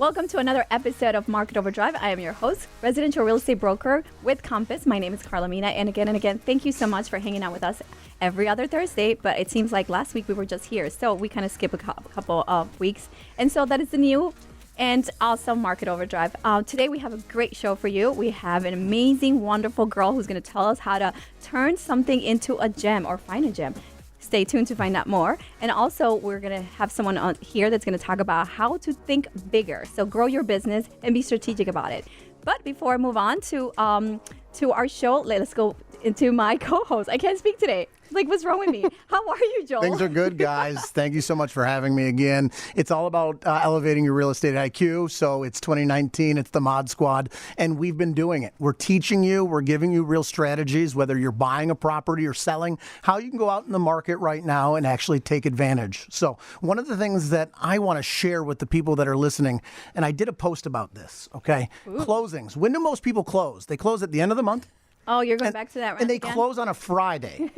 Welcome to another episode of Market Overdrive. I am your host, residential real estate broker with Compass. My name is Karla Mina, and again, thank you so much for hanging out with us every other Thursday, but it seems like last week we were just here, so we kind of skip a couple of weeks, and so that is the new and awesome Market Overdrive. Today we have a great show for you. We have an amazing, wonderful girl who's going to tell us how to turn something into a gem or find a gem. Stay tuned to find out more. And also, we're going to have someone on here that's going to talk about how to think bigger. So grow your business and be strategic about it. But before I move on to our show, let's go into my co-host. I can't speak today. Like, what's wrong with me? How are you, Joel? Things are good, guys. Thank you so much for having me again. It's all about elevating your real estate IQ. So it's 2019. It's the Mod Squad. And we've been doing it. We're teaching you. We're giving you real strategies, whether you're buying a property or selling, how you can go out in the market right now and actually take advantage. So one of the things that I want to share with the people that are listening, and I did a post about this, okay? Ooh. Closings. When do most people close? They close at the end of the month. Oh, you're going back to that, right? And they close on a Friday,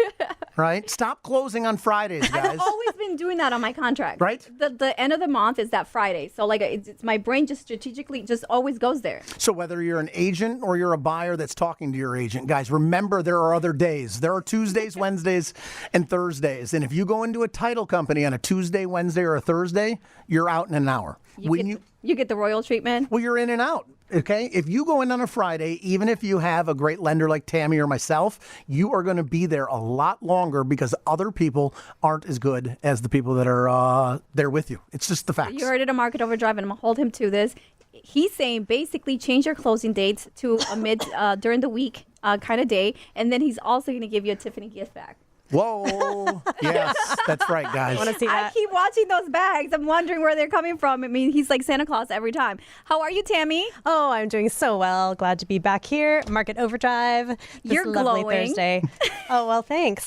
right? Stop closing on Fridays, guys. I've always been doing that on my contract. Right? The end of the month is that Friday. So, like, it's my brain just strategically just always goes there. So whether you're an agent or you're a buyer that's talking to your agent, guys, remember there are other days. There are Tuesdays, Wednesdays, and Thursdays. And if you go into a title company on a Tuesday, Wednesday, or a Thursday, you're out in an hour. You get the royal treatment? Well, you're in and out. Okay, if you go in on a Friday, even if you have a great lender like Tammy or myself, you are going to be there a lot longer because other people aren't as good as the people that are there with you. It's just the facts. You heard it on Market Overdrive, and I'm going to hold him to this. He's saying basically change your closing dates to a during the week kind of day, and then he's also going to give you a Tiffany gift bag. Whoa. Yes, that's right, guys. I want to see that. I keep watching those bags. I'm wondering where they're coming from. I mean, he's like Santa Claus every time. How are you, Tammy? Oh, I'm doing so well. Glad to be back here. Market Overdrive. You're lovely glowing. Thursday. Oh, well, thanks.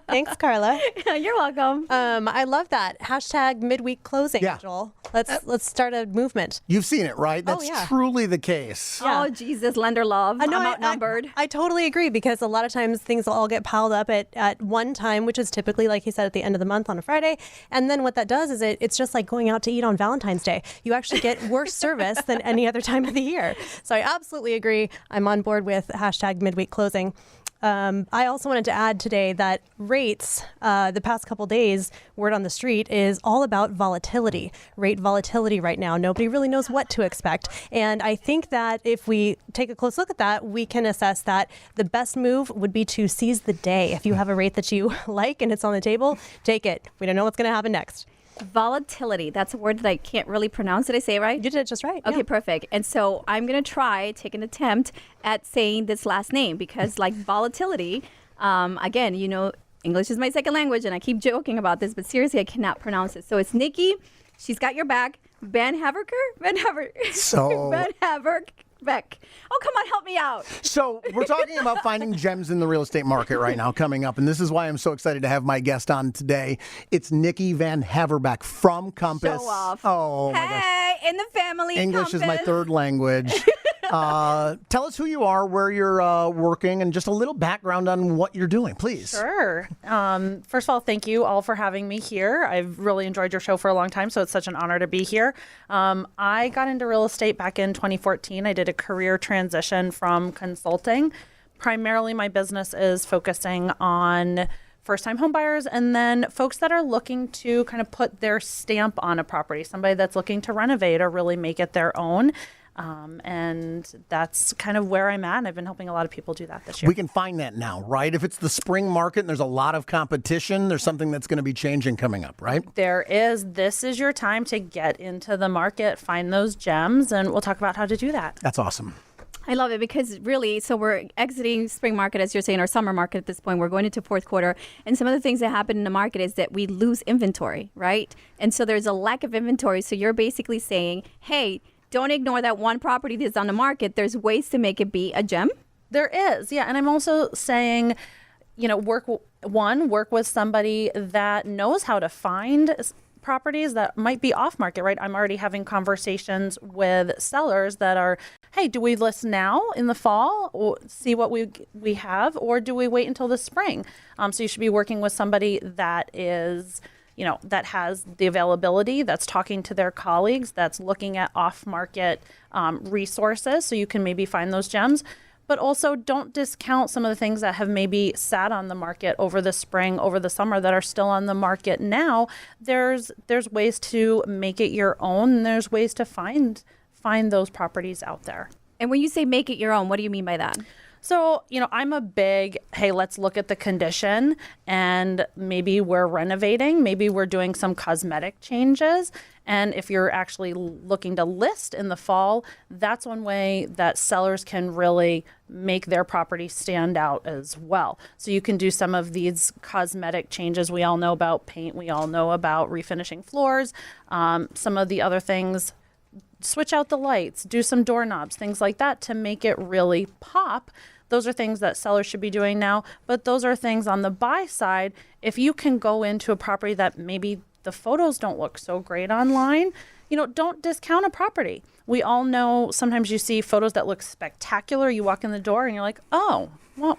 Thanks, Karla. You're welcome. I love that. Hashtag midweek closing, yeah. Joel. Let's start a movement. You've seen it, right? That's truly the case. Yeah. Oh, Jesus, lender love. I'm outnumbered. I totally agree because a lot of times things will all get piled up at one time, which is typically, like he said, at the end of the month on a Friday. And then what that does is it's just like going out to eat on Valentine's Day. You actually get worse service than any other time of the year. So I absolutely agree. I'm on board with hashtag midweek closing. I also wanted to add today that rates, the past couple days, word on the street is all about volatility, rate volatility right now. Nobody really knows what to expect. And I think that if we take a close look at that, we can assess that the best move would be to seize the day. If you have a rate that you like and it's on the table, take it. We don't know what's going to happen next. Volatility. That's a word that I can't really pronounce. Did I say it right? You did it just right. Okay, perfect. And so I'm going to take an attempt at saying this last name because like volatility, again, you know, English is my second language and I keep joking about this, but seriously, I cannot pronounce it. So it's Nikki. She's got your back. Van Haverbeck. Oh, come on, help me out. So we're talking about finding gems in the real estate market right now coming up. And this is why I'm so excited to have my guest on today. It's Nikki Van Haverbeck from Compass. Show off. Oh, my gosh. Hey, in the family. English Compass is my third language. Tell us who you are, where you're working, and just a little background on what you're doing, please. Sure. First of all, thank you all for having me here. I've really enjoyed your show for a long time, so it's such an honor to be here. I got into real estate back in 2014. I did a career transition from consulting. Primarily, my business is focusing on first-time home buyers and then folks that are looking to kind of put their stamp on a property, somebody that's looking to renovate or really make it their own. And that's kind of where I'm at. And I've been helping a lot of people do that this year. We can find that now, right? If it's the spring market and there's a lot of competition, there's something that's going to be changing coming up, right? There is. This is your time to get into the market, find those gems, and we'll talk about how to do that. That's awesome. I love it because really, so we're exiting spring market, as you're saying, or summer market at this point. We're going into fourth quarter. And some of the things that happen in the market is that we lose inventory, right? And so there's a lack of inventory. So you're basically saying, hey, don't ignore that one property that's on the market. There's ways to make it be a gem. There is, yeah. And I'm also saying, you know, work with somebody that knows how to find properties that might be off market, right? I'm already having conversations with sellers that are, hey, do we list now in the fall or see what we have, or do we wait until the spring? So you should be working with somebody that is that has the availability, that's talking to their colleagues, that's looking at off-market resources so you can maybe find those gems. But also don't discount some of the things that have maybe sat on the market over the spring, over the summer that are still on the market now. There's ways to make it your own, and there's ways to find those properties out there. And when you say make it your own, what do you mean by that? So, I'm a big, hey, let's look at the condition, and maybe we're renovating, maybe we're doing some cosmetic changes. And if you're actually looking to list in the fall, that's one way that sellers can really make their property stand out as well. So you can do some of these cosmetic changes. We all know about paint. We all know about refinishing floors. Some of the other things, switch out the lights, do some doorknobs, things like that to make it really pop. Those are things that sellers should be doing now. But those are things on the buy side. If you can go into a property that maybe the photos don't look so great online, don't discount a property. We all know sometimes you see photos that look spectacular. You walk in the door and you're like, oh, well,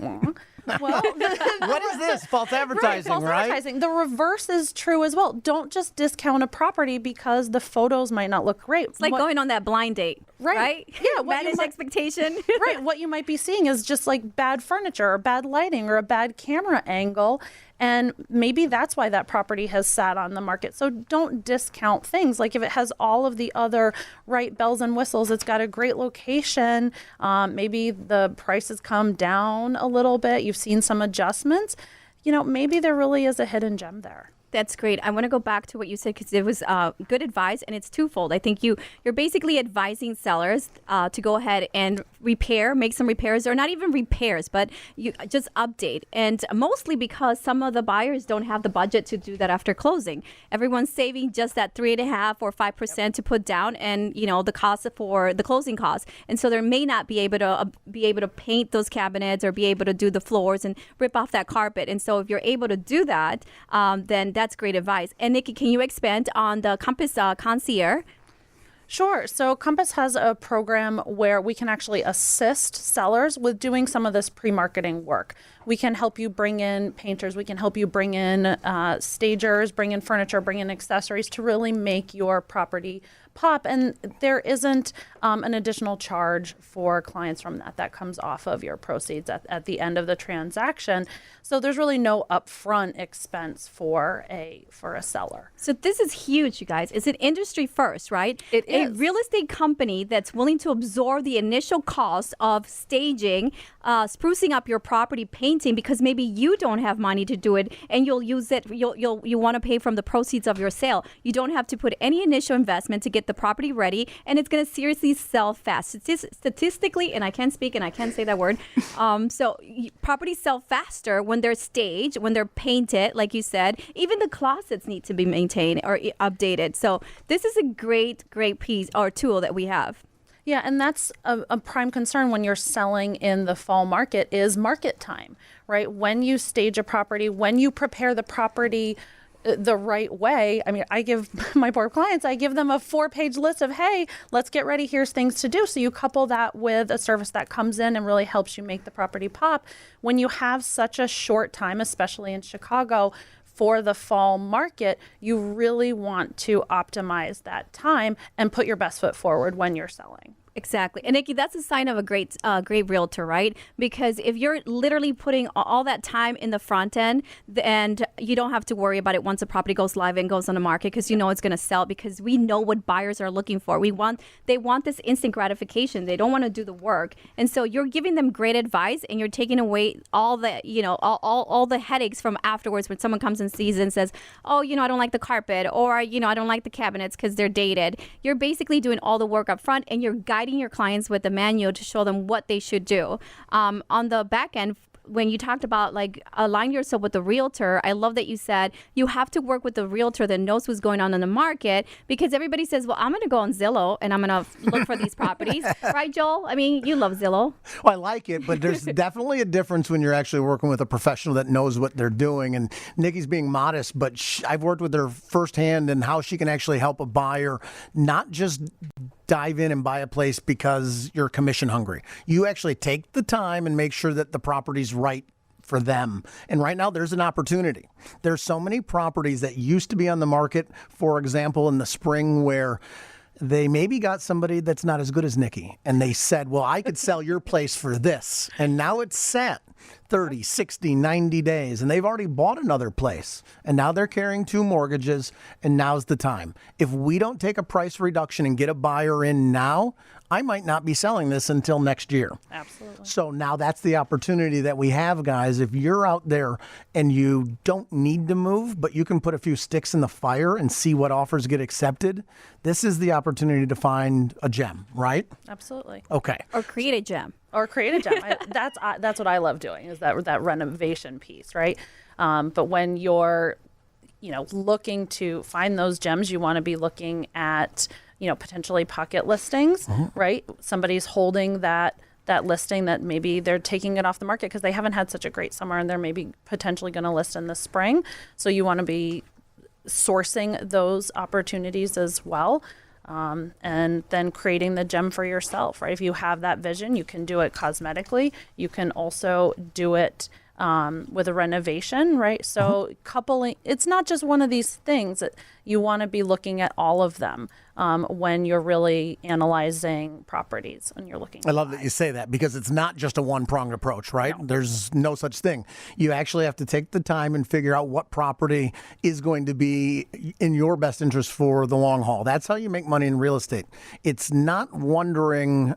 what is this? False advertising, false advertising. The reverse is true as well. Don't just discount a property because the photos might not look great. It's like going on that blind date, right? Yeah. Manage expectation. Right. What you might be seeing is just like bad furniture or bad lighting or a bad camera angle. And maybe that's why that property has sat on the market. So don't discount things. Like if it has all of the other right bells and whistles, it's got a great location. Maybe the prices come down a little bit. You've seen some adjustments. Maybe there really is a hidden gem there. That's great. I want to go back to what you said because it was good advice, and it's twofold. I think you're basically advising sellers to go ahead and make some repairs, or not even repairs, but you just update. And mostly because some of the buyers don't have the budget to do that after closing. Everyone's saving just that 3.5% or 5% to put down, and the cost for the closing costs. And so they may not be able to paint those cabinets or be able to do the floors and rip off that carpet. And so if you're able to do that, then that's great advice. And Nikki, can you expand on the Compass Concierge? Sure. So Compass has a program where we can actually assist sellers with doing some of this pre-marketing work. We can help you bring in painters. We can help you bring in stagers, bring in furniture, bring in accessories to really make your property pop. And there isn't an additional charge for clients from that. That comes off of your proceeds at the end of the transaction. So there's really no upfront expense for a seller. So this is huge, you guys. It's an industry first, right? It is. A real estate company that's willing to absorb the initial cost of staging, sprucing up your property, painting, because maybe you don't have money to do it, and you'll use it. You want to pay from the proceeds of your sale. You don't have to put any initial investment to get the property ready, and it's going to seriously sell fast. Statistically, and I can't speak and I can't say that word. Properties sell faster when they're staged, when they're painted, like you said. Even the closets need to be maintained or updated. So this is a great piece or tool that we have. Yeah, and that's a prime concern when you're selling in the fall market is market time, right? When you stage a property, when you prepare the property the right way. I mean, I give my poor clients, I give them a 4-page list of, hey, let's get ready. Here's things to do. So you couple that with a service that comes in and really helps you make the property pop. When you have such a short time, especially in Chicago, for the fall market, you really want to optimize that time and put your best foot forward when you're selling. Exactly. And Nikki, that's a sign of a great realtor, right? Because if you're literally putting all that time in the front end, and you don't have to worry about it once the property goes live and goes on the market, because you know it's going to sell, because we know what buyers are looking for. They want this instant gratification. They don't want to do the work. And so you're giving them great advice, and you're taking away all the, all the headaches from afterwards when someone comes and sees and says, oh, I don't like the carpet, or, I don't like the cabinets because they're dated. You're basically doing all the work up front, and you're guiding your clients with a manual to show them what they should do. On the back end, when you talked about align yourself with the realtor, I love that you said you have to work with the realtor that knows what's going on in the market, because everybody says, well, I'm going to go on Zillow and I'm going to look for these properties. Right, Joel? I mean, you love Zillow. Well, I like it, but there's definitely a difference when you're actually working with a professional that knows what they're doing. And Nikki's being modest, but I've worked with her firsthand and how she can actually help a buyer not just dive in and buy a place because you're commission hungry. You actually take the time and make sure that the property's right for them. And right now there's an opportunity. There's so many properties that used to be on the market, for example, in the spring where they maybe got somebody that's not as good as Nikki. And they said, well, I could sell your place for this. And now it's set 30, 60, 90 days. And they've already bought another place. And now they're carrying 2 mortgages. And now's the time. If we don't take a price reduction and get a buyer in now, I might not be selling this until next year. Absolutely. So now that's the opportunity that we have, guys. If you're out there and you don't need to move, but you can put a few sticks in the fire and see what offers get accepted, this is the opportunity to find a gem, right? Absolutely. Okay. Or create a gem. Or create a gem. That's what I love doing, is that renovation piece, right? But when you're, looking to find those gems, you want to be looking at, potentially pocket listings, right? Somebody's holding that listing that maybe they're taking it off the market because they haven't had such a great summer, and they're maybe potentially going to list in the spring. So you want to be sourcing those opportunities as well. And then creating the gem for yourself, right? If you have that vision, you can do it cosmetically. You can also do it with a renovation, right? So coupling, it's not just one of these things. That you want to be looking at all of them when you're really analyzing properties and you're looking. I love that you say that, because it's not just a one-pronged approach, right? No. There's no such thing. You actually have to take the time and figure out what property is going to be in your best interest for the long haul. That's how you make money in real estate. It's not wondering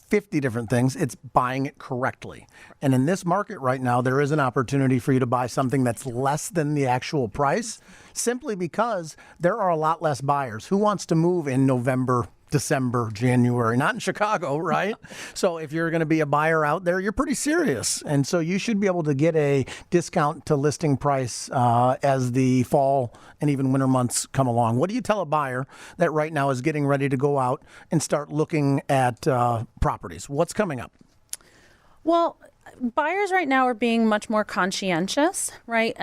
50 different things. It's buying it correctly. And in this market right now, there is an opportunity for you to buy something that's less than the actual price, simply because there are a lot less buyers. Who wants to move in November, December, January? Not in Chicago, right? So if you're going to be a buyer out there, you're pretty serious. And so you should be able to get a discount to listing price as the fall and even winter months come along. What do you tell a buyer that right now is getting ready to go out and start looking at properties? What's coming up? Well, buyers right now are being much more conscientious, right?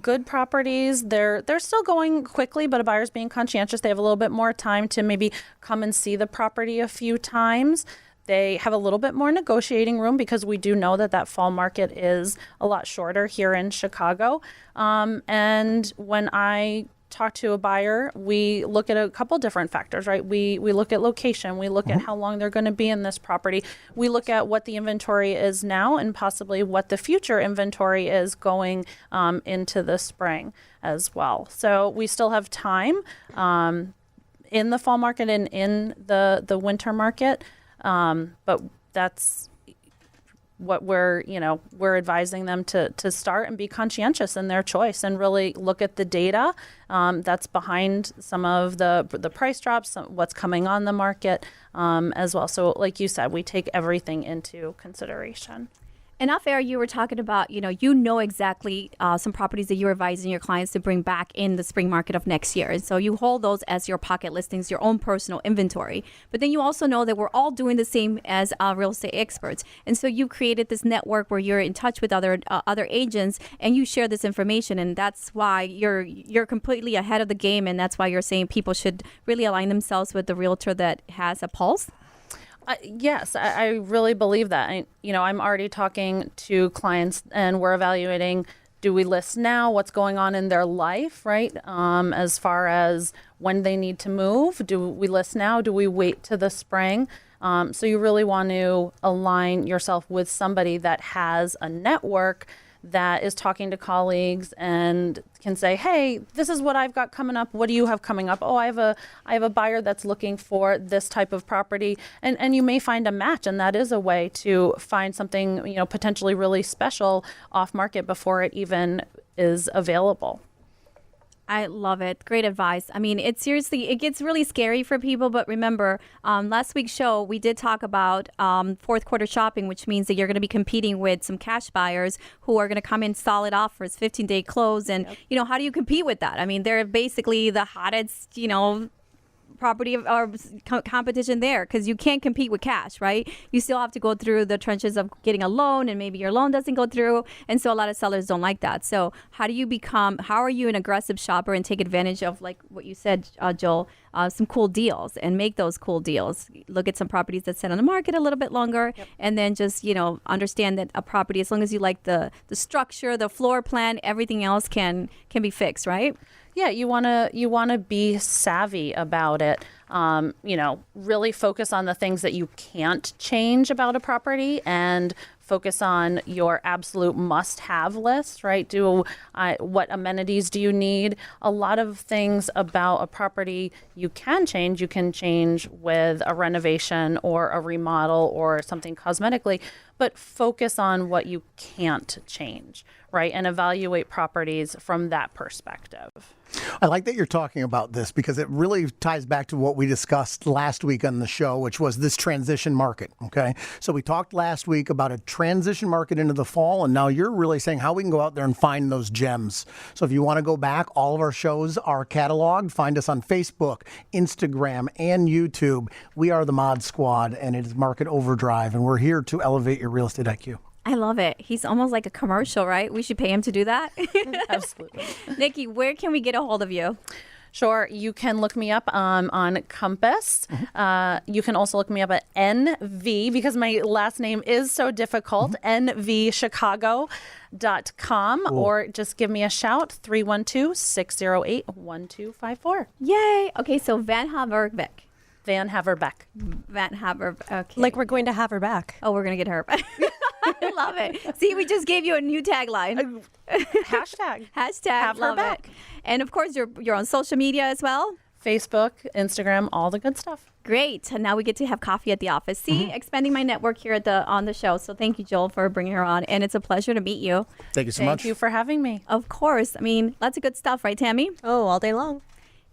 Good properties, they're still going quickly, but a buyer's being conscientious. They have a little bit more time to maybe come and see the property a few times. They have a little bit more negotiating room, because we do know that fall market is a lot shorter here in Chicago. And when I talk to a buyer, we look at a couple different factors, right? We look at location, we look at how long they're going to be in this property, we look at what the inventory is now and possibly what the future inventory is going into the spring as well. So we still have time in the fall market and in the winter market, but that's what we're advising them to start and be conscientious in their choice and really look at the data that's behind some of the price drops, what's coming on the market as well. So like you said, we take everything into consideration. And off air, you were talking about, you know exactly some properties that you're advising your clients to bring back in the spring market of next year. And so you hold those as your pocket listings, your own personal inventory. But then you also know that we're all doing the same as real estate experts. And so you created this network where you're in touch with other agents and you share this information. And that's why you're completely ahead of the game. And that's why you're saying people should really align themselves with the realtor that has a pulse. Yes, I really believe that. I'm already talking to clients and we're evaluating, do we list now? What's going on in their life, right? As far as when they need to move, do we list now? Do we wait to the spring? So you really want to align yourself with somebody that has a network that is talking to colleagues and can say, hey, this is what I've got coming up. What do you have coming up? Oh, I have a buyer that's looking for this type of property. And you may find a match, and that is a way to find something, potentially really special off market before it even is available. I love it. Great advice. I mean, it gets really scary for people. But remember, last week's show, we did talk about fourth quarter shopping, which means that you're going to be competing with some cash buyers who are going to come in solid offers, 15-day close. And, how do you compete with that? I mean, they're basically the hottest, property or competition there because you can't compete with cash, right? You still have to go through the trenches of getting a loan, and maybe your loan doesn't go through. And so a lot of sellers don't like that. So how are you an aggressive shopper and take advantage of, like what you said, Joel, some cool deals and make those cool deals? Look at some properties that sit on the market a little bit longer, and then just, understand that a property, as long as you like the structure, the floor plan, everything else can be fixed, right? Yeah, you wanna be savvy about it. Really focus on the things that you can't change about a property, and focus on your absolute must-have list, right? What amenities do you need? A lot of things about a property you can change. You can change with a renovation or a remodel or something cosmetically, but focus on what you can't change, right? And evaluate properties from that perspective. I like that you're talking about this because it really ties back to what we discussed last week on the show, which was this transition market. Okay. So we talked last week about a transition market into the fall, and now you're really saying how we can go out there and find those gems. So if you want to go back, all of our shows are cataloged. Find us on Facebook, Instagram, and YouTube. We are the Mod Squad, and it is Market Overdrive, and we're here to elevate your real estate IQ. I love it. He's almost like a commercial, right? We should pay him to do that. Absolutely. Nikki, where can we get a hold of you? Sure. You can look me up on Compass. You can also look me up at NV, because my last name is so difficult, nvchicago.com, or just give me a shout, 312-608-1254. Yay. Okay, so Van Haverbeck. Van Haverbeck. Van Haverbeck. Okay. Like we're going to have her back. Oh, we're going to get her. I love it. See, we just gave you a new tagline. Hashtag. Have her love back. it. And of course, you're on social media as well. Facebook, Instagram, all the good stuff. Great. And now we get to have coffee at the office. See, expanding my network here on the show. So thank you, Joel, for bringing her on. And it's a pleasure to meet you. Thank you so much. Thank you for having me. Of course. I mean, lots of good stuff, right, Tammy? Oh, all day long.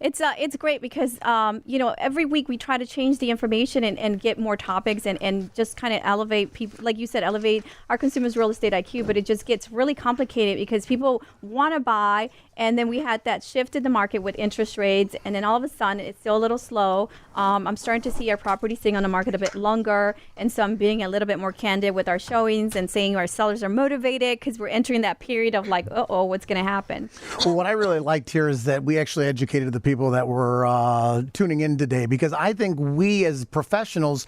It's great because, every week we try to change the information and get more topics and just kind of elevate people, like you said, elevate our consumers' real estate IQ. But it just gets really complicated because people want to buy. And then we had that shift in the market with interest rates. And then all of a sudden, it's still a little slow. I'm starting to see our property staying on the market a bit longer. And so I'm being a little bit more candid with our showings and saying our sellers are motivated because we're entering that period of like, what's going to happen? Well, what I really liked here is that we actually educated the people that were tuning in today, because I think we as professionals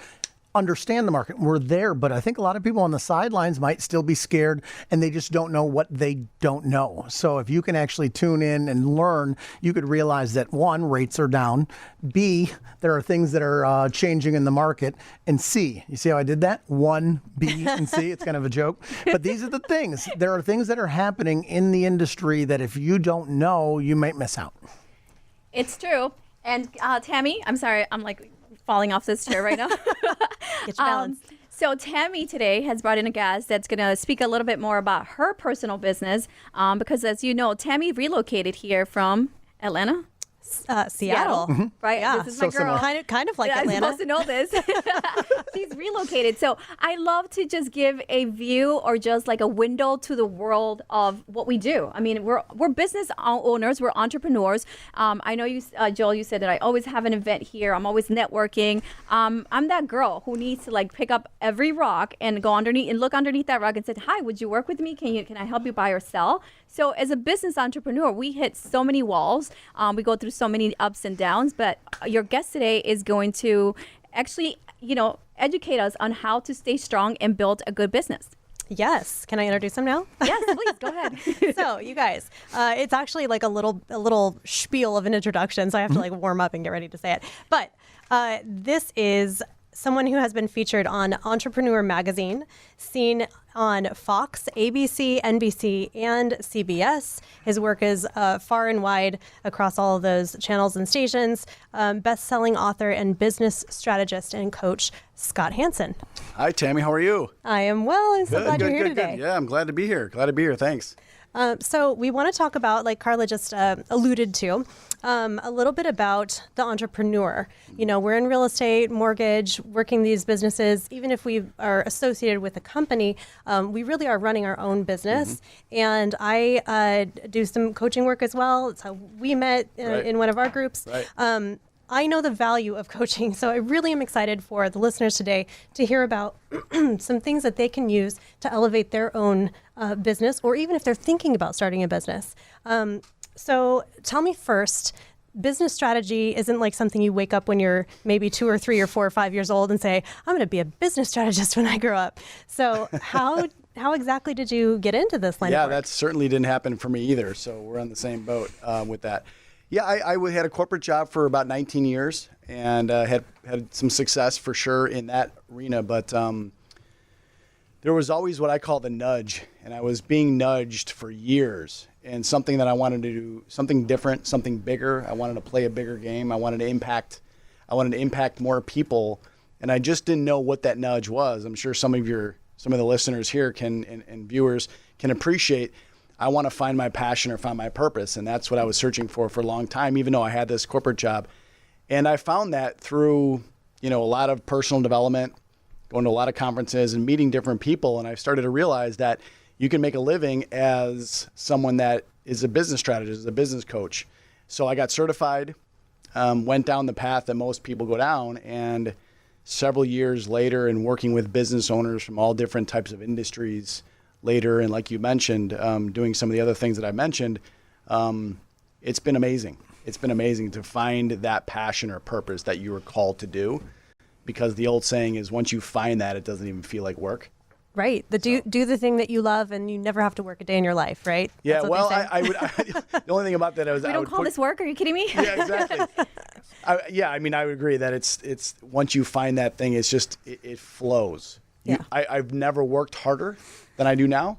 understand the market. We're there, but I think a lot of people on the sidelines might still be scared and they just don't know what they don't know. So if you can actually tune in and learn, you could realize that one, rates are down. B, there are things that are changing in the market. And C, you see how I did that? 1, B, and C. It's kind of a joke. But these are the things. There are things that are happening in the industry that if you don't know, you might miss out. It's true. And Tammy, I'm sorry, I'm like falling off this chair right now. Get your balance. So Tammy today has brought in a guest that's going to speak a little bit more about her personal business because, as you know, Tammy relocated here from Atlanta. Seattle. Right? Yeah. This is my So girl. similar. Kind of like I'm Atlanta. supposed to know this. She's relocated. So I love to just give a view or just like a window to the world of what we do. I mean, we're business owners. We're entrepreneurs. I know you, Joel, you said that I always have an event here. I'm always networking. I'm that girl who needs to like pick up every rock and go underneath and look underneath that rock and say, hi, would you work with me? Can I help you buy or sell? So as a business entrepreneur, we hit so many walls. We go through so many ups and downs, but your guest today is going to actually, educate us on how to stay strong and build a good business. Yes. Can I introduce him now? Yes, please, go ahead. So, you guys, it's actually like a little spiel of an introduction, so I have to like warm up and get ready to say it. But this is someone who has been featured on Entrepreneur Magazine, seen on Fox, ABC, NBC, and CBS. His work is far and wide across all of those channels and stations. Best-selling author and business strategist and coach, Scott Hansen. Hi, Tammy. How are you? I am well. I'm so glad you're here today. Good. Yeah, I'm glad to be here. Thanks. So we want to talk about, like Karla just alluded to, a little bit about the entrepreneur. We're in real estate, mortgage, working these businesses. Even if we are associated with a company, we really are running our own business. And I do some coaching work as well. It's how we met Right. in one of our groups. Right. I know the value of coaching, so I really am excited for the listeners today to hear about some things that they can use to elevate their own business, or even if they're thinking about starting a business. So tell me first, business strategy isn't like something you wake up when you're maybe 2 or 3 or 4 or 5 years old and say, I'm going to be a business strategist when I grow up. So how exactly did you get into this line of Yeah, work? that certainly didn't happen for me either. So we're on the same boat with that. Yeah, I had a corporate job for about 19 years and had some success for sure in that arena. But there was always what I call the nudge. And I was being nudged for years. And something that I wanted to do, something different, something bigger. I wanted to play a bigger game. I wanted to impact more people. And I just didn't know what that nudge was. I'm sure some of the listeners here and viewers can appreciate. I want to find my passion or find my purpose. And that's what I was searching for a long time, even though I had this corporate job. And I found that through, a lot of personal development, going to a lot of conferences and meeting different people. And I started to realize that you can make a living as someone that is a business strategist, a business coach. So I got certified, went down the path that most people go down, and several years later, and working with business owners from all different types of industries later, and like you mentioned, doing some of the other things that I mentioned, it's been amazing. It's been amazing to find that passion or purpose that you were called to do, because the old saying is, once you find that, it doesn't even feel like work. Right. Do the thing that you love and you never have to work a day in your life, right? Yeah, well, I would. The only thing about that is We don't call this work. Are you kidding me? Yeah, exactly. I would agree that it's once you find that thing, it's just, it flows. Yeah. I've never worked harder than I do now,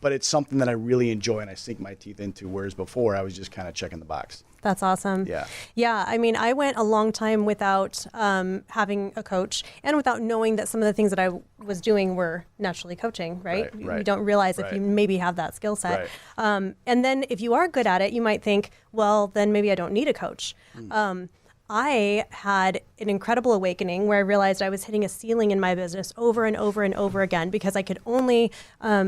but it's something that I really enjoy and I sink my teeth into, whereas before I was just kind of checking the box. That's awesome. Yeah. Yeah. I mean, I went a long time without having a coach and without knowing that some of the things that I was doing were naturally coaching, right? Right. You don't realize if Right. you maybe have that skill set. Right. And then if you are good at it, you might think, well, then maybe I don't need a coach. I had an incredible awakening where I realized I was hitting a ceiling in my business over and over and over again because I could only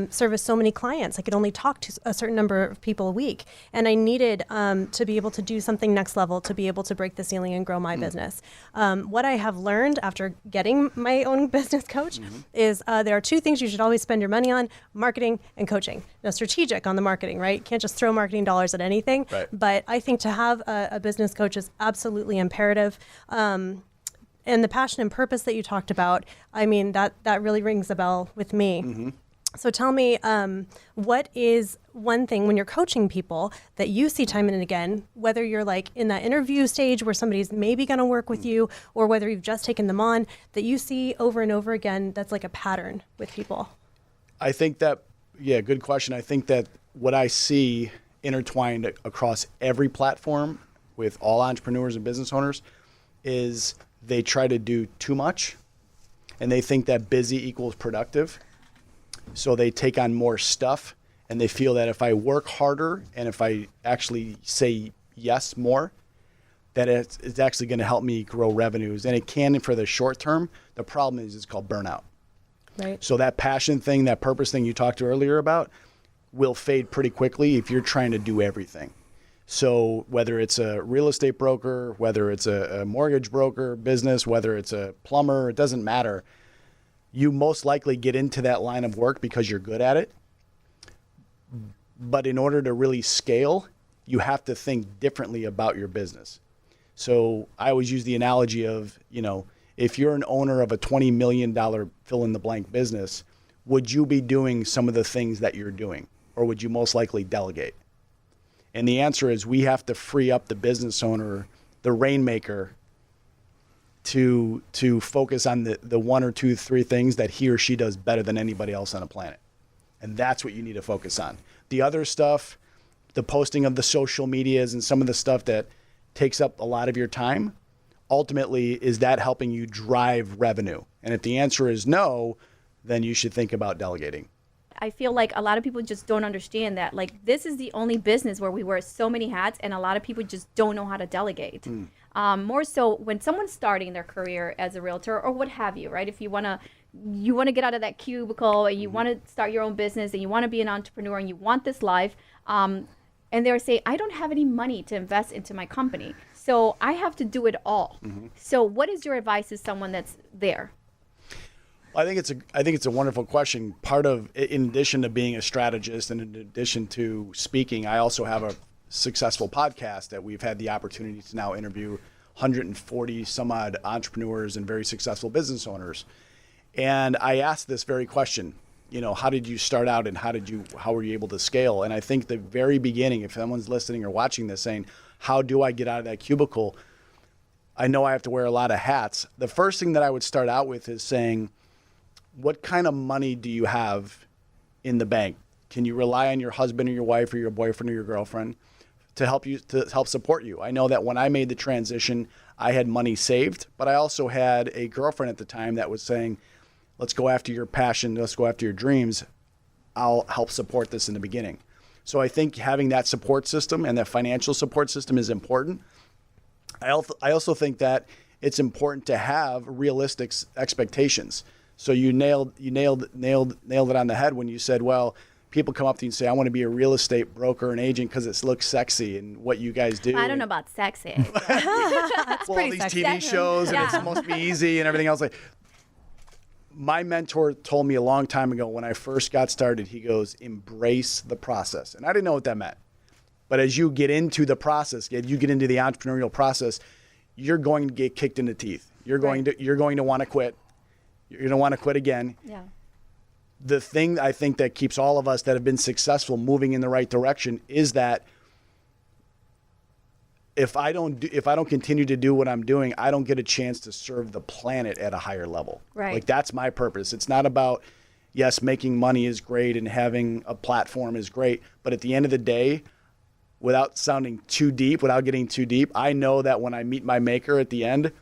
service so many clients. I could only talk to a certain number of people a week. And I needed to be able to do something next level to be able to break the ceiling and grow my business. What I have learned after getting my own business coach is there are 2 things you should always spend your money on: marketing and coaching. Now, strategic on the marketing, right? You can't just throw marketing dollars at anything. Right. But I think to have a business coach is absolutely imperative. And the passion and purpose that you talked about, I mean, that really rings a bell with me. So tell me, what is one thing when you're coaching people that you see time and again, whether you're like in that interview stage where somebody's maybe going to work with you, or whether you've just taken them on, that you see over and over again that's like a pattern with people? I think that, good question. I think that what I see intertwined across every platform with all entrepreneurs and business owners is they try to do too much and they think that busy equals productive. So they take on more stuff and they feel that if I work harder and if I actually say yes more, that it's actually going to help me grow revenues. And it can for the short term. The problem is it's called burnout. Right. So that passion thing, that purpose thing you talked earlier about will fade pretty quickly if you're trying to do everything. So whether it's a real estate broker, whether it's a mortgage broker business, whether it's a plumber, it doesn't matter. You most likely get into that line of work because you're good at it. But in order to really scale, you have to think differently about your business. So I always use the analogy of, if you're an owner of a $20 million fill in the blank business, would you be doing some of the things that you're doing? Or would you most likely delegate? And the answer is we have to free up the business owner, the rainmaker, to focus on the 1 or 2, 3 things that he or she does better than anybody else on the planet. And that's what you need to focus on. The other stuff, the posting of the social medias and some of the stuff that takes up a lot of your time, ultimately, is that helping you drive revenue? And if the answer is no, then you should think about delegating. I feel like a lot of people just don't understand that, like, this is the only business where we wear so many hats, and a lot of people just don't know how to delegate. More so when someone's starting their career as a realtor or what have you, right? If you want to get out of that cubicle and you want to start your own business and you want to be an entrepreneur and you want this life, and they're saying, I don't have any money to invest into my company, so I have to do it all. So what is your advice to someone that's there? I think it's a wonderful question. Part of, in addition to being a strategist and in addition to speaking, I also have a successful podcast that we've had the opportunity to now interview 140 some odd entrepreneurs and very successful business owners. And I asked this very question, how did you start out and how were you able to scale? And I think the very beginning, if someone's listening or watching this saying, how do I get out of that cubicle? I know I have to wear a lot of hats. The first thing that I would start out with is saying, what kind of money do you have in the bank? Can you rely on your husband or your wife or your boyfriend or your girlfriend to help support you? I know that when I made the transition, I had money saved, but I also had a girlfriend at the time that was saying, let's go after your passion, let's go after your dreams. I'll help support this in the beginning. So I think having that support system and that financial support system is important. I also think that it's important to have realistic expectations. So you nailed it on the head when you said, well, people come up to you and say, I want to be a real estate broker and agent because it looks sexy and what you guys do. I don't know about sexy. Well, these sexy. TV shows and it's supposed to be easy and everything else. My mentor told me a long time ago when I first got started, he goes, embrace the process. And I didn't know what that meant. But as you get into the process, you get into the entrepreneurial process, you're going to get kicked in the teeth. You're going to want to quit. You're going to want to quit again. Yeah. The thing I think that keeps all of us that have been successful moving in the right direction is that if I don't continue to do what I'm doing, I don't get a chance to serve the planet at a higher level. Right. That's my purpose. It's not about, yes, making money is great and having a platform is great, but at the end of the day, without sounding too deep, without getting too deep, I know that when I meet my maker at the end,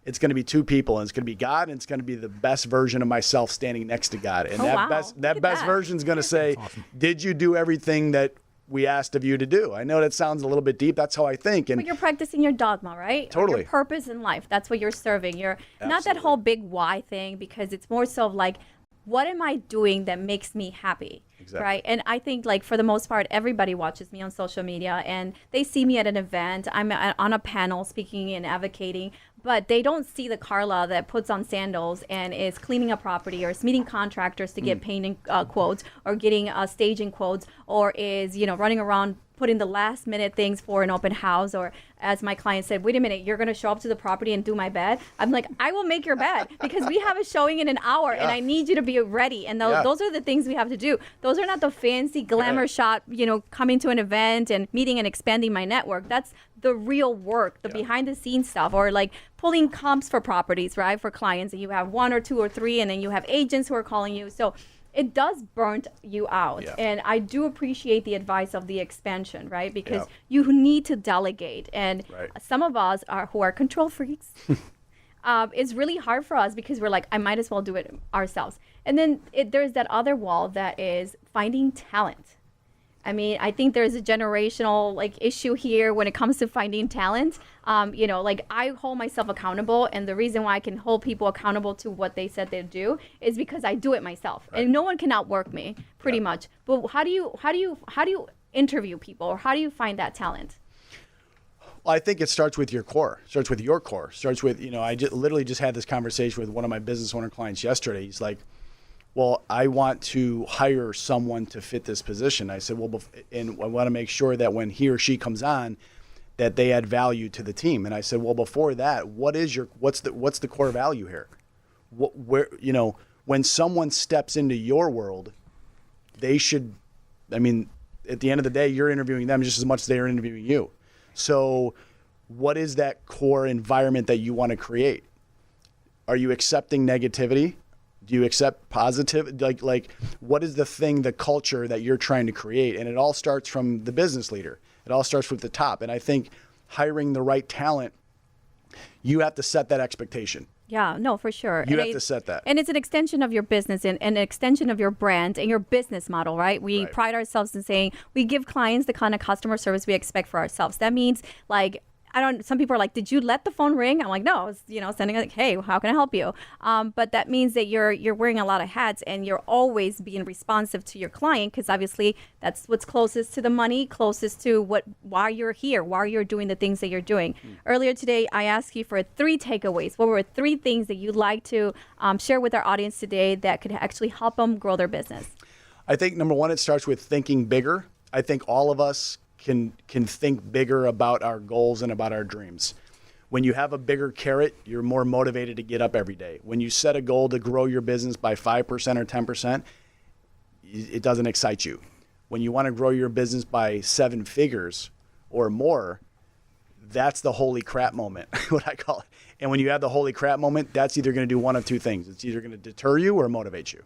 it's going to be two people, and it's going to be God, and it's going to be the best version of myself standing next to God. And that best version is going to say, awesome. Did you do everything that we asked of you to do? I know that sounds a little bit deep. That's how I think. But you're practicing your dogma, right? Totally. Your purpose in life. That's what you're serving. You're not that whole big why thing, because it's more so like, what am I doing that makes me happy? Exactly. Right? And I think for the most part, everybody watches me on social media and they see me at an event. I'm on a panel speaking and advocating, but they don't see the Karla that puts on sandals and is cleaning a property or is meeting contractors to get painting quotes or getting staging quotes or is, running around putting the last minute things for an open house, or as my client said, wait a minute, you're going to show up to the property and do my bed? I'm like, I will make your bed because we have a showing in an hour and I need you to be ready. And those are the things we have to do. Those are not the fancy glamour shot, coming to an event and meeting and expanding my network. That's the real work, the behind the scenes stuff, or pulling comps for properties, right? For clients, and you have one or two or three, and then you have agents who are calling you. So it does burn you out. Yeah. And I do appreciate the advice of the expansion, right? Because you need to delegate. And some of us who are control freaks, it's really hard for us because we're like, I might as well do it ourselves. And then there's that other wall that is finding talent. I mean, I think there's a generational issue here when it comes to finding talent. I hold myself accountable, and the reason why I can hold people accountable to what they said they'd do is because I do it myself, and no one can outwork me, pretty much. But how do you interview people, or how do you find that talent? Well, I think it starts with your core. Starts with your core. Starts with I literally just had this conversation with one of my business owner clients yesterday. He's like, well, I want to hire someone to fit this position. I said, well, and I want to make sure that when he or she comes on, that they add value to the team. And I said, well, before that, what's the core value here? When someone steps into your world, they should, at the end of the day, you're interviewing them just as much as they're interviewing you. So what is that core environment that you want to create? Are you accepting negativity? Do you accept positive? What is the thing, the culture that you're trying to create? And it all starts from the business leader. It all starts with the top. And I think hiring the right talent, you have to set that expectation. Yeah, no, for sure. You have to set that. And it's an extension of your business and an extension of your brand and your business model, right? We pride ourselves in saying we give clients the kind of customer service we expect for ourselves. That means some people are like, did you let the phone ring? I'm like, no, I was, sending like, hey, how can I help you? But that means that you're wearing a lot of hats and you're always being responsive to your client, because obviously that's what's closest to the money, closest to why you're here, why you're doing the things that you're doing. Earlier today, I asked you for 3 takeaways. What were 3 things that you'd like to share with our audience today that could actually help them grow their business? I think number 1, it starts with thinking bigger. I think all of us can think bigger about our goals and about our dreams. When you have a bigger carrot, you're more motivated to get up every day. When you set a goal to grow your business by 5% or 10%, it doesn't excite you. When you want to grow your business by 7 figures or more, that's the holy crap moment, what I call it. And when you have the holy crap moment, that's either going to do one of 2 things. It's either going to deter you or motivate you.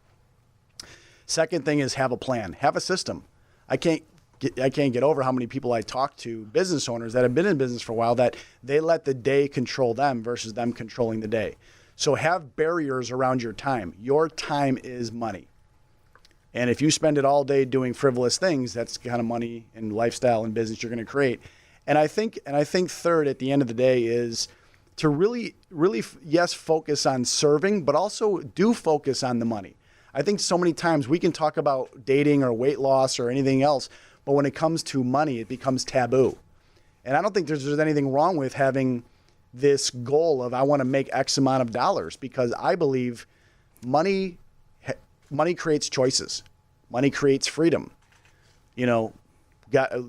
Second thing is have a plan, have a system. I can't get over how many people I talk to, business owners that have been in business for a while, that they let the day control them versus them controlling the day. So have barriers around your time. Your time is money. And if you spend it all day doing frivolous things, that's the kind of money and lifestyle and business you're going to create. And I think third, at the end of the day, is to really, yes, focus on serving, but also do focus on the money. I think so many times we can talk about dating or weight loss or anything else, but when it comes to money, it becomes taboo. And I don't think there's anything wrong with having this goal of I want to make X amount of dollars, because I believe money creates choices. Money creates freedom.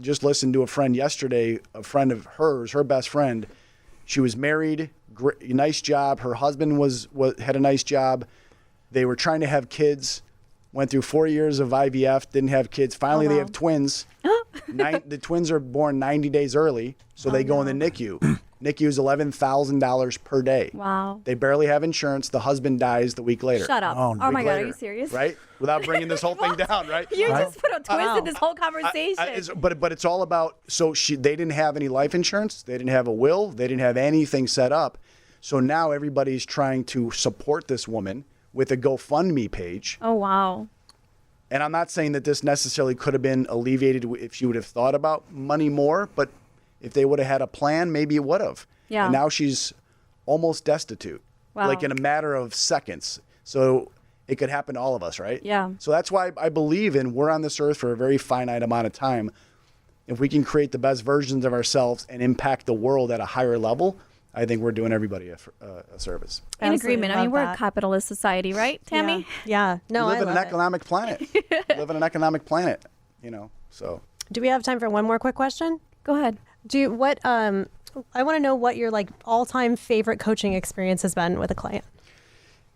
Just listened to a friend yesterday, a friend of hers, her best friend. She was married, nice job. Her husband had a nice job. They were trying to have kids. Went through 4 years of IVF, didn't have kids. Finally, They have twins. The twins are born 90 days early, so they go in the NICU. NICU is $11,000 per day. Wow. They barely have insurance. The husband dies the week later. Shut up. Oh my God, are you serious? Right? Without bringing this whole thing down, right? You just put a twist in this whole conversation. But it's all about, they didn't have any life insurance. They didn't have a will. They didn't have anything set up. So now everybody's trying to support this woman with a GoFundMe page. Oh, wow. And I'm not saying that this necessarily could have been alleviated if she would have thought about money more, but if they would have had a plan, maybe it would have. Yeah. And now she's almost destitute, like in a matter of seconds. So it could happen to all of us, right? Yeah. So that's why I believe we're on this earth for a very finite amount of time. If we can create the best versions of ourselves and impact the world at a higher level, I think we're doing everybody a service. In agreement. I mean, we're a capitalist society, right, Tammy? Yeah. No, we live in an economic planet. We live in an economic planet, so. Do we have time for one more quick question? Go ahead. I want to know what your all-time favorite coaching experience has been with a client.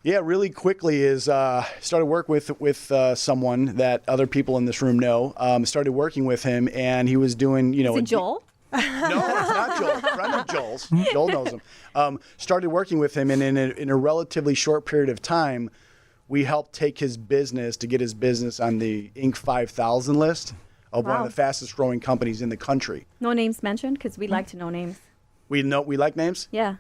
Yeah, really quickly is started work with someone that other people in this room know. Started working with him, and he was doing, Is it Joel? No, it's not Joel. A friend of Joel's. Joel knows him. Started working with him, and in a relatively short period of time, we helped take his business on the Inc. 5000 list of one of the fastest growing companies in the country. No names mentioned, because we like to know names. We like names? Yeah.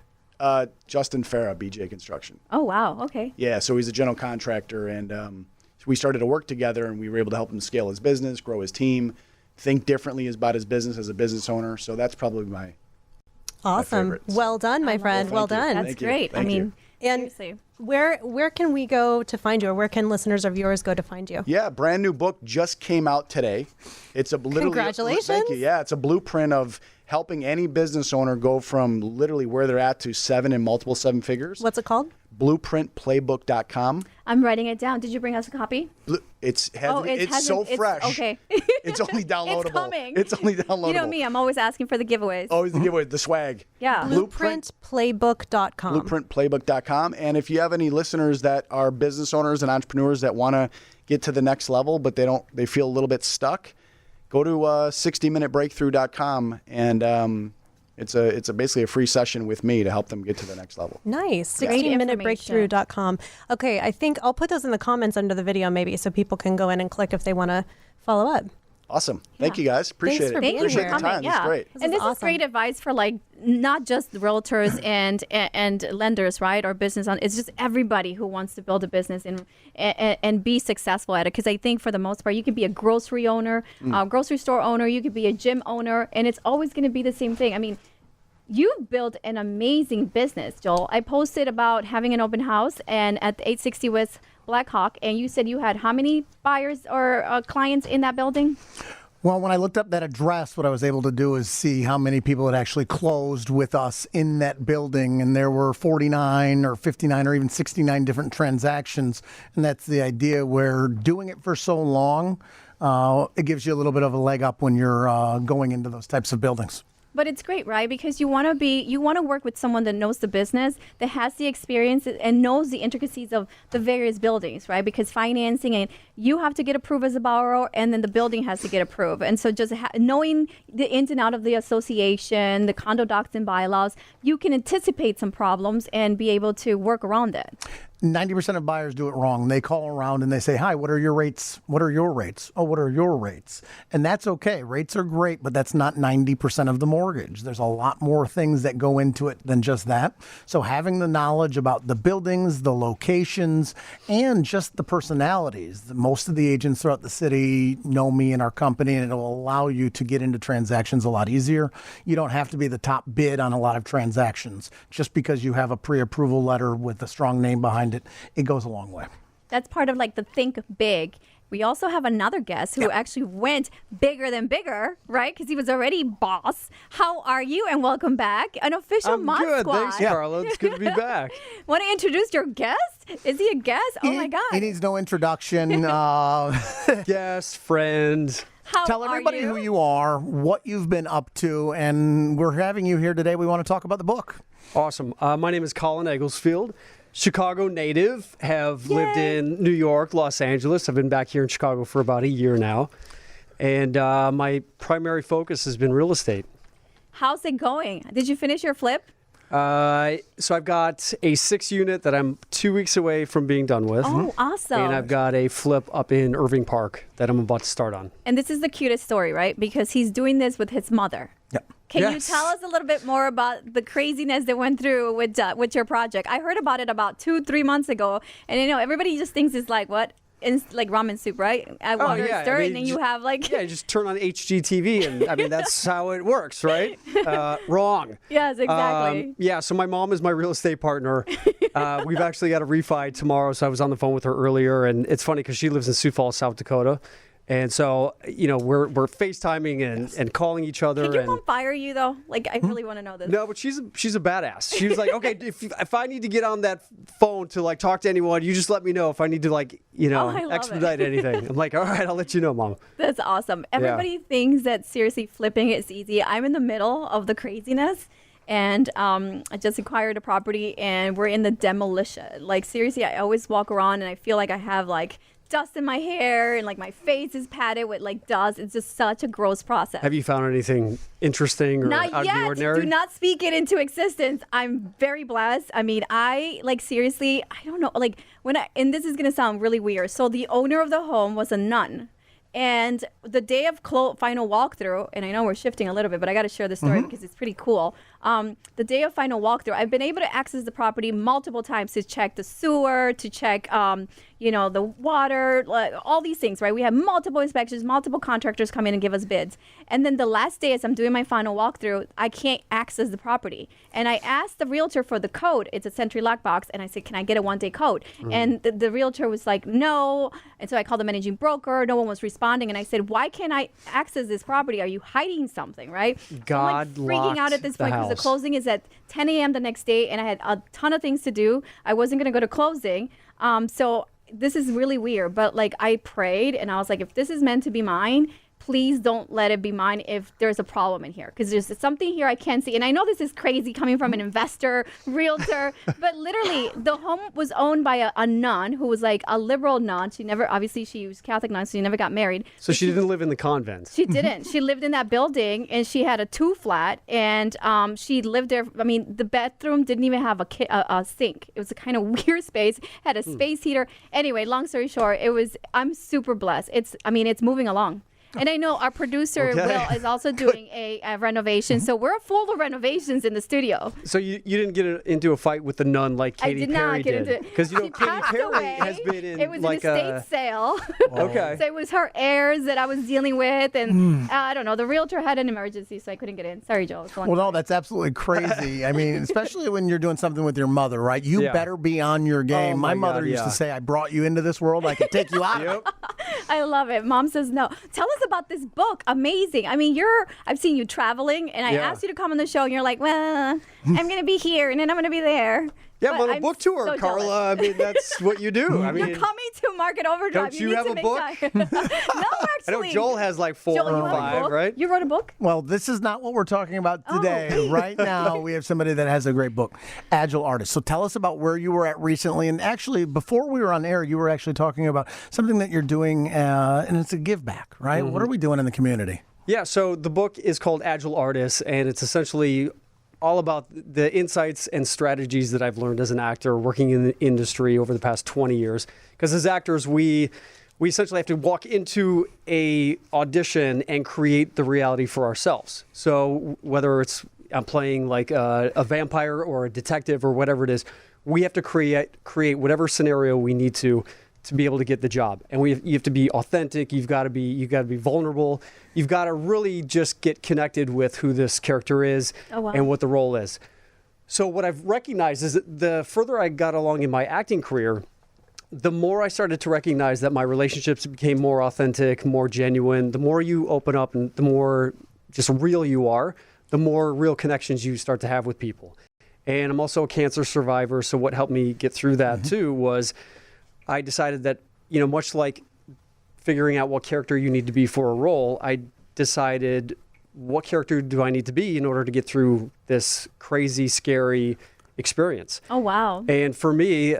Justin Farah, BJ Construction. Oh, wow. Okay. Yeah, so he's a general contractor, and we started to work together, and we were able to help him scale his business, grow his team, think differently about his business as a business owner. So that's probably my awesome. Well done, my friend. Well done. That's great. Thank you. Seriously. Where can we go to find you, or where can listeners of yours go to find you? Yeah, brand new book just came out today. It's Congratulations. Thank you. Yeah, it's a blueprint of helping any business owner go from literally where they're at to 7 and multiple 7 figures. What's it called? BlueprintPlaybook.com. I'm writing it down. Did you bring us a copy? It's so fresh. Okay. It's only downloadable. It's coming. It's only downloadable. You know me, I'm always asking for the giveaways. Always the giveaway, the swag. Yeah. BlueprintPlaybook.com. BlueprintPlaybook.com. And if you have any listeners that are business owners and entrepreneurs that want to get to the next level, but they feel a little bit stuck, go to 60minutebreakthrough.com, and it's basically a free session with me to help them get to the next level. Nice. Great 60minutebreakthrough.com. Okay, I think I'll put those in the comments under the video maybe, so people can go in and click if they want to follow up. Awesome. Thank you guys. Appreciate Thanks for it. being Appreciate here. the time. Yeah. It's great. And this is awesome. great advice for not just realtors and lenders, right? Or it's just everybody who wants to build a business and be successful at it. Because I think for the most part, you could be a grocery owner, grocery store owner, you could be a gym owner, and it's always going to be the same thing. I mean, you've built an amazing business, Joel. I posted about having an open house and at the 860 West Blackhawk, and you said you had how many buyers or clients in that building? Well, when I looked up that address, what I was able to do is see how many people had actually closed with us in that building. And there were 49 or 59 or even 69 different transactions. And that's the idea where doing it for so long, it gives you a little bit of a leg up when you're going into those types of buildings. But it's great, right? Because you want to work with someone that knows the business, that has the experience and knows the intricacies of the various buildings, right? Because financing, and you have to get approved as a borrower, and then the building has to get approved. And so just knowing the ins and out of the association, the condo docs and bylaws, you can anticipate some problems and be able to work around it. 90% of buyers do it wrong. They call around and they say, hi, what are your rates? What are your rates? Oh, what are your rates? And that's okay. Rates are great, but that's not 90% of the mortgage. There's a lot more things that go into it than just that. So having the knowledge about the buildings, the locations, and just the personalities. Most of the agents throughout the city know me and our company, and it'll allow you to get into transactions a lot easier. You don't have to be the top bid on a lot of transactions. Just because you have a pre-approval letter with a strong name behind it goes a long way. That's part of like the think big. We also have another guest who actually went bigger than bigger, right? Because he was already boss. How are you? And welcome back. An official Mod good. Squad. Thanks, Karla. It's good to be back. Want to introduce your guest? Is he a guest? Oh my God. He needs no introduction. Yes, friend. How Tell are everybody who you are, what you've been up to, and we're having you here today. We want to talk about the book. Awesome. My name is Colin Egglesfield. Chicago native, have lived in New York, Los Angeles. I've been back here in Chicago for about a year now. And my primary focus has been real estate. How's it going? Did you finish your flip? So I've got a 6-unit that I'm 2 weeks away from being done with. Oh, awesome. And I've got a flip up in Irving Park that I'm about to start on. And this is the cutest story, right? Because he's doing this with his mother. Yep. Can you tell us a little bit more about the craziness that went through with your project? I heard about it about 2-3 months ago, and everybody just thinks it's like what? It's like ramen soup, right? Add water, stir, and then you have like you just turn on HGTV, and I mean that's how it works, right? Wrong. Yes, exactly. So my mom is my real estate partner. We've actually got a refi tomorrow, so I was on the phone with her earlier, and it's funny because she lives in Sioux Falls, South Dakota. And so, we're FaceTiming and calling each other. Can your mom fire you though? Like, I really want to know this. No, but she's a badass. She was like, okay, if I need to get on that phone to like talk to anyone, you just let me know if I need to expedite anything. I'm like, all right, I'll let you know, Mom. That's awesome. Everybody thinks that seriously flipping is easy. I'm in the middle of the craziness. And I just acquired a property and we're in the demolition. Like, seriously, I always walk around and I feel like I have like dust in my hair and like my face is padded with like dust. It's just such a gross process. Have you found anything interesting or Not out yet. of the ordinary? Do not speak it into existence. I'm very blessed. I mean, I like seriously, I don't know, like and this is going to sound really weird. So the owner of the home was a nun. And the day of final walkthrough, and I know we're shifting a little bit, but I got to share this story because it's pretty cool. The day of final walkthrough, I've been able to access the property multiple times to check the sewer, to check, the water, like, all these things, right? We have multiple inspections, multiple contractors come in and give us bids. And then the last day, as I'm doing my final walkthrough, I can't access the property. And I asked the realtor for the code. It's a Sentry lockbox. And I said, can I get a 1-day code? And the realtor was like, no. And so I called the managing broker. No one was responding. And I said, why can't I access this property? Are you hiding something, right? God I'm like freaking out at this point because the closing is at 10 a.m. the next day. And I had a ton of things to do. I wasn't going to go to closing. So this is really weird, but like I prayed and I was like, if this is meant to be mine, please don't let it be mine if there's a problem in here, because there's something here I can't see. And I know this is crazy coming from an investor, realtor, but literally the home was owned by a nun who was like a liberal nun. She was Catholic nun, so she never got married. So she didn't live in the convent. She didn't. She lived in that building and she had a 2-flat and she lived there. I mean, the bathroom didn't even have a sink. It was a kind of weird space, had a space heater. Anyway, long story short, I'm super blessed. It's moving along. And I know our producer, Will, is also doing a renovation. So we're full of renovations in the studio. So you didn't get into a fight with the nun like Katy I did Perry not get into it. Because She Katy passed Perry away. has been in It was like an estate sale. Okay. So it was her heirs that I was dealing with. And I don't know. The realtor had an emergency, so I couldn't get in. Sorry, Joe. It's a long Well, no, story. that's absolutely crazy. I mean, especially when you're doing something with your mother, right? You Yeah. better be on your game. Oh my my mother God, used to yeah. say, I brought you into this world. I could take you out of it. I love it. Mom says no. Tell us about this book. Amazing. I mean, I've seen you traveling, and I Yeah. asked you to come on the show, and you're like, well, I'm going to be here, and then I'm going to be there. Yeah, But I'm on a I'm book tour, so Karla. jealous. I mean, that's what you do. I mean, You're coming to Market Overdrive. Don't you need have to a make book? time. No, I know actually. Joel has like 4 Joel, you or have a 5, book? right? You wrote a book? Well, this is not what we're talking about Oh. today. Right now, we have somebody that has a great book, Agile Artist. So tell us about where you were at recently. And actually, before we were on air, you were actually talking about something that you're doing, and it's a give back, right? What are we doing in the community? Yeah, so the book is called Agile Artist, and it's essentially all about the insights and strategies that I've learned as an actor working in the industry over the past 20 years. Because as actors, we essentially have to walk into a audition and create the reality for ourselves. So whether it's I'm playing like a vampire or a detective or whatever it is, we have to create whatever scenario we need to be able to get the job. And you have to be authentic. You've got to be vulnerable. You've got to really just get connected with who this character is and what the role is. So what I've recognized is that the further I got along in my acting career, the more I started to recognize that my relationships became more authentic, more genuine. The more you open up and the more just real you are, the more real connections you start to have with people. And I'm also a cancer survivor. So what helped me get through that too was I decided that, much like figuring out what character you need to be for a role, I decided what character do I need to be in order to get through this crazy, scary experience. Oh, wow. And for me,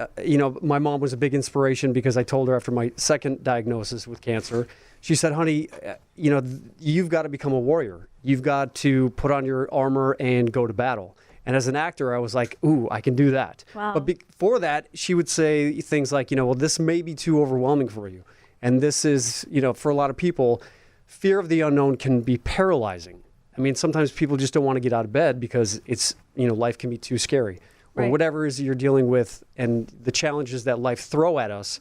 my mom was a big inspiration because I told her after my second diagnosis with cancer, she said, honey, you've got to become a warrior. You've got to put on your armor and go to battle. And as an actor, I was like, ooh, I can do that. Wow. But before that, she would say things like, well, this may be too overwhelming for you. And this is, for a lot of people, fear of the unknown can be paralyzing. I mean, sometimes people just don't want to get out of bed because it's, life can be too scary. Or Right. whatever it is you're dealing with and the challenges that life throw at us.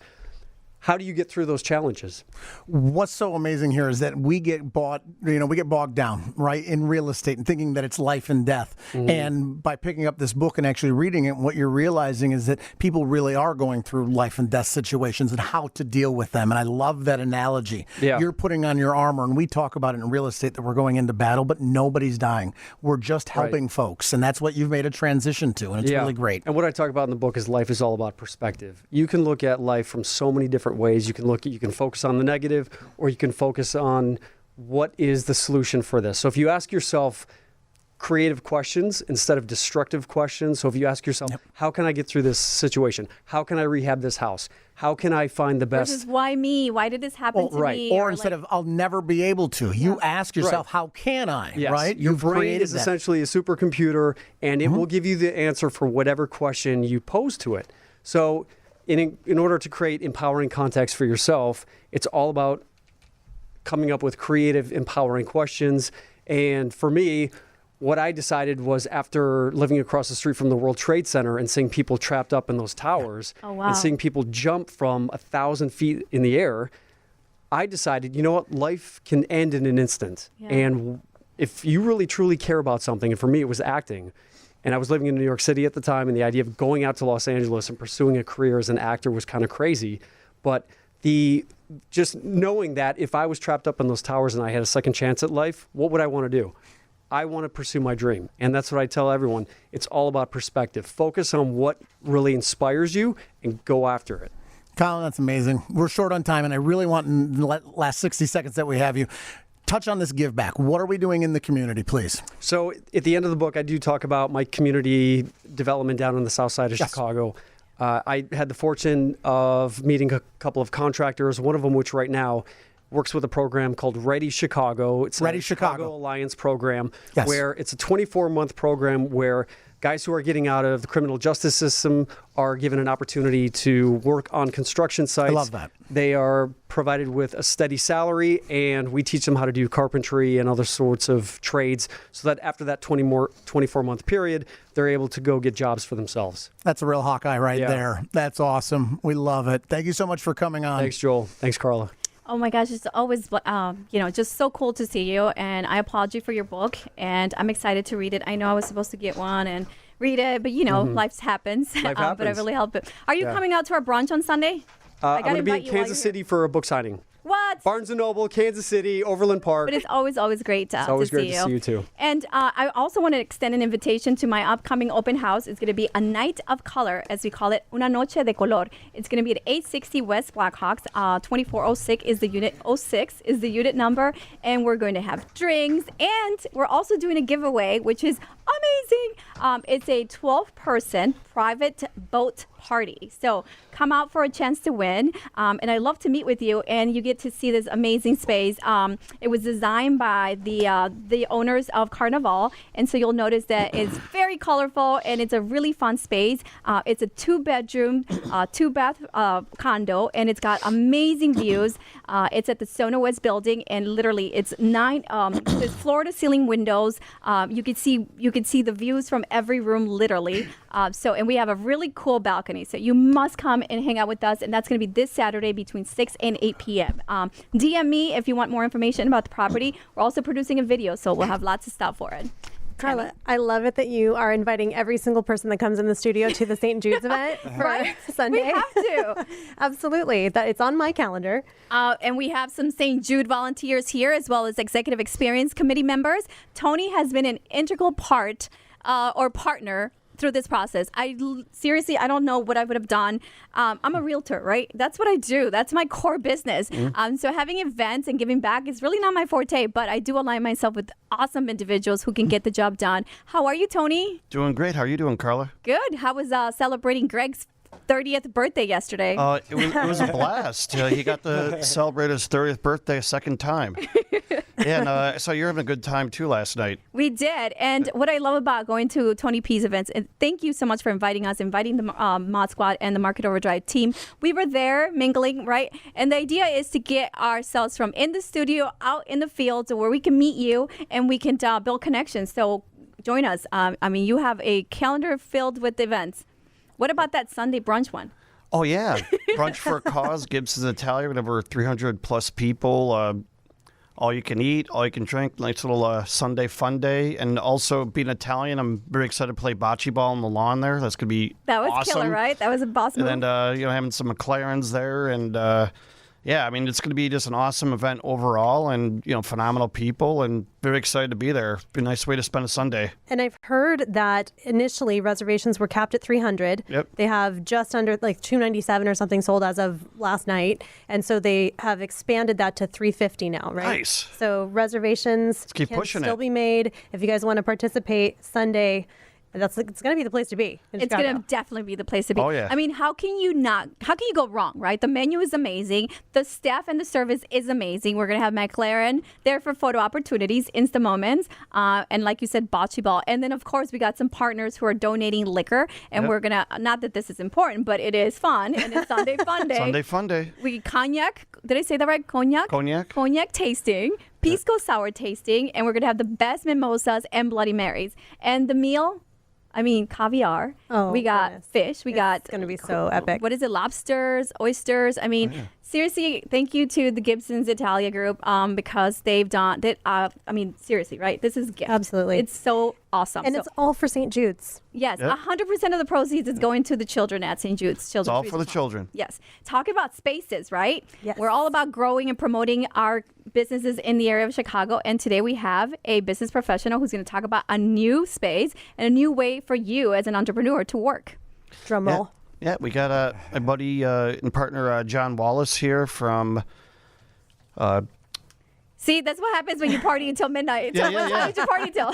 How do you get through those challenges? What's so amazing here is that we get bogged down, right, in real estate and thinking that it's life and death. And by picking up this book and actually reading it, what you're realizing is that people really are going through life and death situations and how to deal with them. And I love that analogy. Yeah. You're putting on your armor, and we talk about it in real estate that we're going into battle, but nobody's dying. We're just helping folks. And that's what you've made a transition to, and it's really great. And what I talk about in the book is life is all about perspective. You can look at life from so many different ways. You can focus on the negative, or you can focus on what is the solution for this. So if you ask yourself creative questions instead of destructive questions. So if you ask yourself, how can I get through this situation? How can I rehab this house? How can I find the best? Versus why me? Why did this happen to me? Or instead of I'll never be able to, you ask yourself, how can I? Yes. Right? Your You've brain created is that. essentially a supercomputer, and it will give you the answer for whatever question you pose to it. So in order to create empowering context for yourself, it's all about coming up with creative, empowering questions. And for me, what I decided was, after living across the street from the World Trade Center and seeing people trapped up in those towers, and seeing people jump from 1,000 feet in the air, I decided, you know what, life can end in an instant. And if you really truly care about something, and for me it was acting, and I was living in New York City at the time, and the idea of going out to Los Angeles and pursuing a career as an actor was kind of crazy. But just knowing that if I was trapped up in those towers and I had a second chance at life, what would I want to do? I want to pursue my dream. And that's what I tell everyone. It's all about perspective. Focus on what really inspires you and go after it. Colin, that's amazing. We're short on time, and I really want, in the last 60 seconds that we have you, touch on this give back. What are we doing in the community, please? So at the end of the book, I do talk about my community development down on the south side of Chicago. I had the fortune of meeting a couple of contractors, one of them which right now works with a program called Ready Chicago. It's Ready a Chicago. Alliance program Yes. where it's a 24-month program where guys who are getting out of the criminal justice system are given an opportunity to work on construction sites. I love that. They are provided with a steady salary, and we teach them how to do carpentry and other sorts of trades so that after that 24-month period, they're able to go get jobs for themselves. That's a real Hawkeye right Yeah. there. That's awesome. We love it. Thank you so much for coming on. Thanks, Joel. Thanks, Karla. Oh my gosh, it's always, just so cool to see you. And I applaud you for your book. And I'm excited to read it. I know I was supposed to get one and read it, but life happens. Life But I happens. really help it. Are you Yeah. coming out to our brunch on Sunday? I'm gotta going to be invite in you while Kansas you're City for a book signing. What? Barnes & Noble, Kansas City, Overland Park. But it's always great to, always to great see to see you, too. And I also want to extend an invitation to my upcoming open house. It's going to be a night of color, as we call it, Una Noche de Color. It's going to be at 860 West Blackhawks. 2406 is the unit. 06 is the unit number, and we're going to have drinks, and we're also doing a giveaway, which is amazing. It's a 12-person private boat party. So come out for a chance to win. And I love to meet with you, and you get to see this amazing space. It was designed by the owners of Carnival, and so you'll notice that it's very colorful, and it's a really fun space. It's a 2-bedroom, 2-bath condo, and it's got amazing views. It's at the Sona West building, and literally it's 9 there's floor-to-ceiling windows. You could see the views from every room, literally. And we have a really cool balcony. So you must come and hang out with us. And that's going to be this Saturday between 6 and 8 p.m. DM me if you want more information about the property. We're also producing a video, so we'll have lots of stuff for it. Carla, I love it that you are inviting every single person that comes in the studio to the St. Jude's event for Sunday. We have to. Absolutely. It's on my calendar. And we have some St. Jude volunteers here, as well as Executive Experience Committee members. Tony has been an integral part or partner through this process. Seriously, I don't know what I would have done. I'm a realtor, right? That's what I do. That's my core business. So having events and giving back is really not my forte, but I do align myself with awesome individuals who can get the job done. How are you, Tony? Doing great. How are you doing, Karla? Good. How was celebrating Greg's 30th birthday yesterday? It was a blast. He got to celebrate his 30th birthday a second time. And I saw you're having a good time, too, last night. We did. And what I love about going to Tony P's events, and thank you so much for inviting the Mod Squad and the Market Overdrive team. We were there mingling, right? And the idea is to get ourselves from in the studio out in the field to where we can meet you and we can build connections. So join us. You have a calendar filled with events. What about that Sunday brunch one? Oh, yeah. Brunch for a Cause, Gibson's Italian, over 300 plus people. All you can eat, all you can drink. Nice little Sunday fun day. And also, being Italian, I'm very excited to play bocce ball on the lawn there. That's going to be That was awesome. killer, right? That was a boss move. And then, having some McLarens there. And, it's going to be just an awesome event overall and, phenomenal people and very excited to be there. Be a nice way to spend a Sunday. And I've heard that initially reservations were capped at 300. Yep. They have just under 297 or something sold as of last night. And so they have expanded that to 350 now, right? Nice. So reservations keep can pushing still it. be made. If you guys want to participate Sunday, it's going to be the place to be. It's going to definitely be the place to be. Oh, yeah. How can you go wrong, right? The menu is amazing. The staff and the service is amazing. We're going to have McLaren there for photo opportunities, Insta moments, and like you said, bocce ball. And then, of course, we got some partners who are donating liquor. And we're going to, not that this is important, but it is fun. And it's Sunday Fun Day. Sunday fun day. We cognac. Did I say that right? Cognac? Cognac tasting, pisco sour tasting, and we're going to have the best mimosas and Bloody Marys. And the meal, caviar. Oh, we got goodness. fish. We got. It's going to be so epic. What is it? Lobsters, oysters. Seriously, thank you to the Gibson's Italia group because they've done that. Seriously, right? This is gift. Absolutely. It's so awesome. And it's all for St. Jude's. Yes, Yep. 100% of the proceeds is going to the children at St. Jude's. It's all for the children. Yes. Talk about spaces, right? Yes. We're all about growing and promoting our businesses in the area of Chicago. And today we have a business professional who's going to talk about a new space and a new way for you as an entrepreneur to work. Drum roll. Yeah, we got my buddy and partner John Wallace here from See, that's what happens when you party until midnight. Yeah, What yeah, time yeah. did you party till?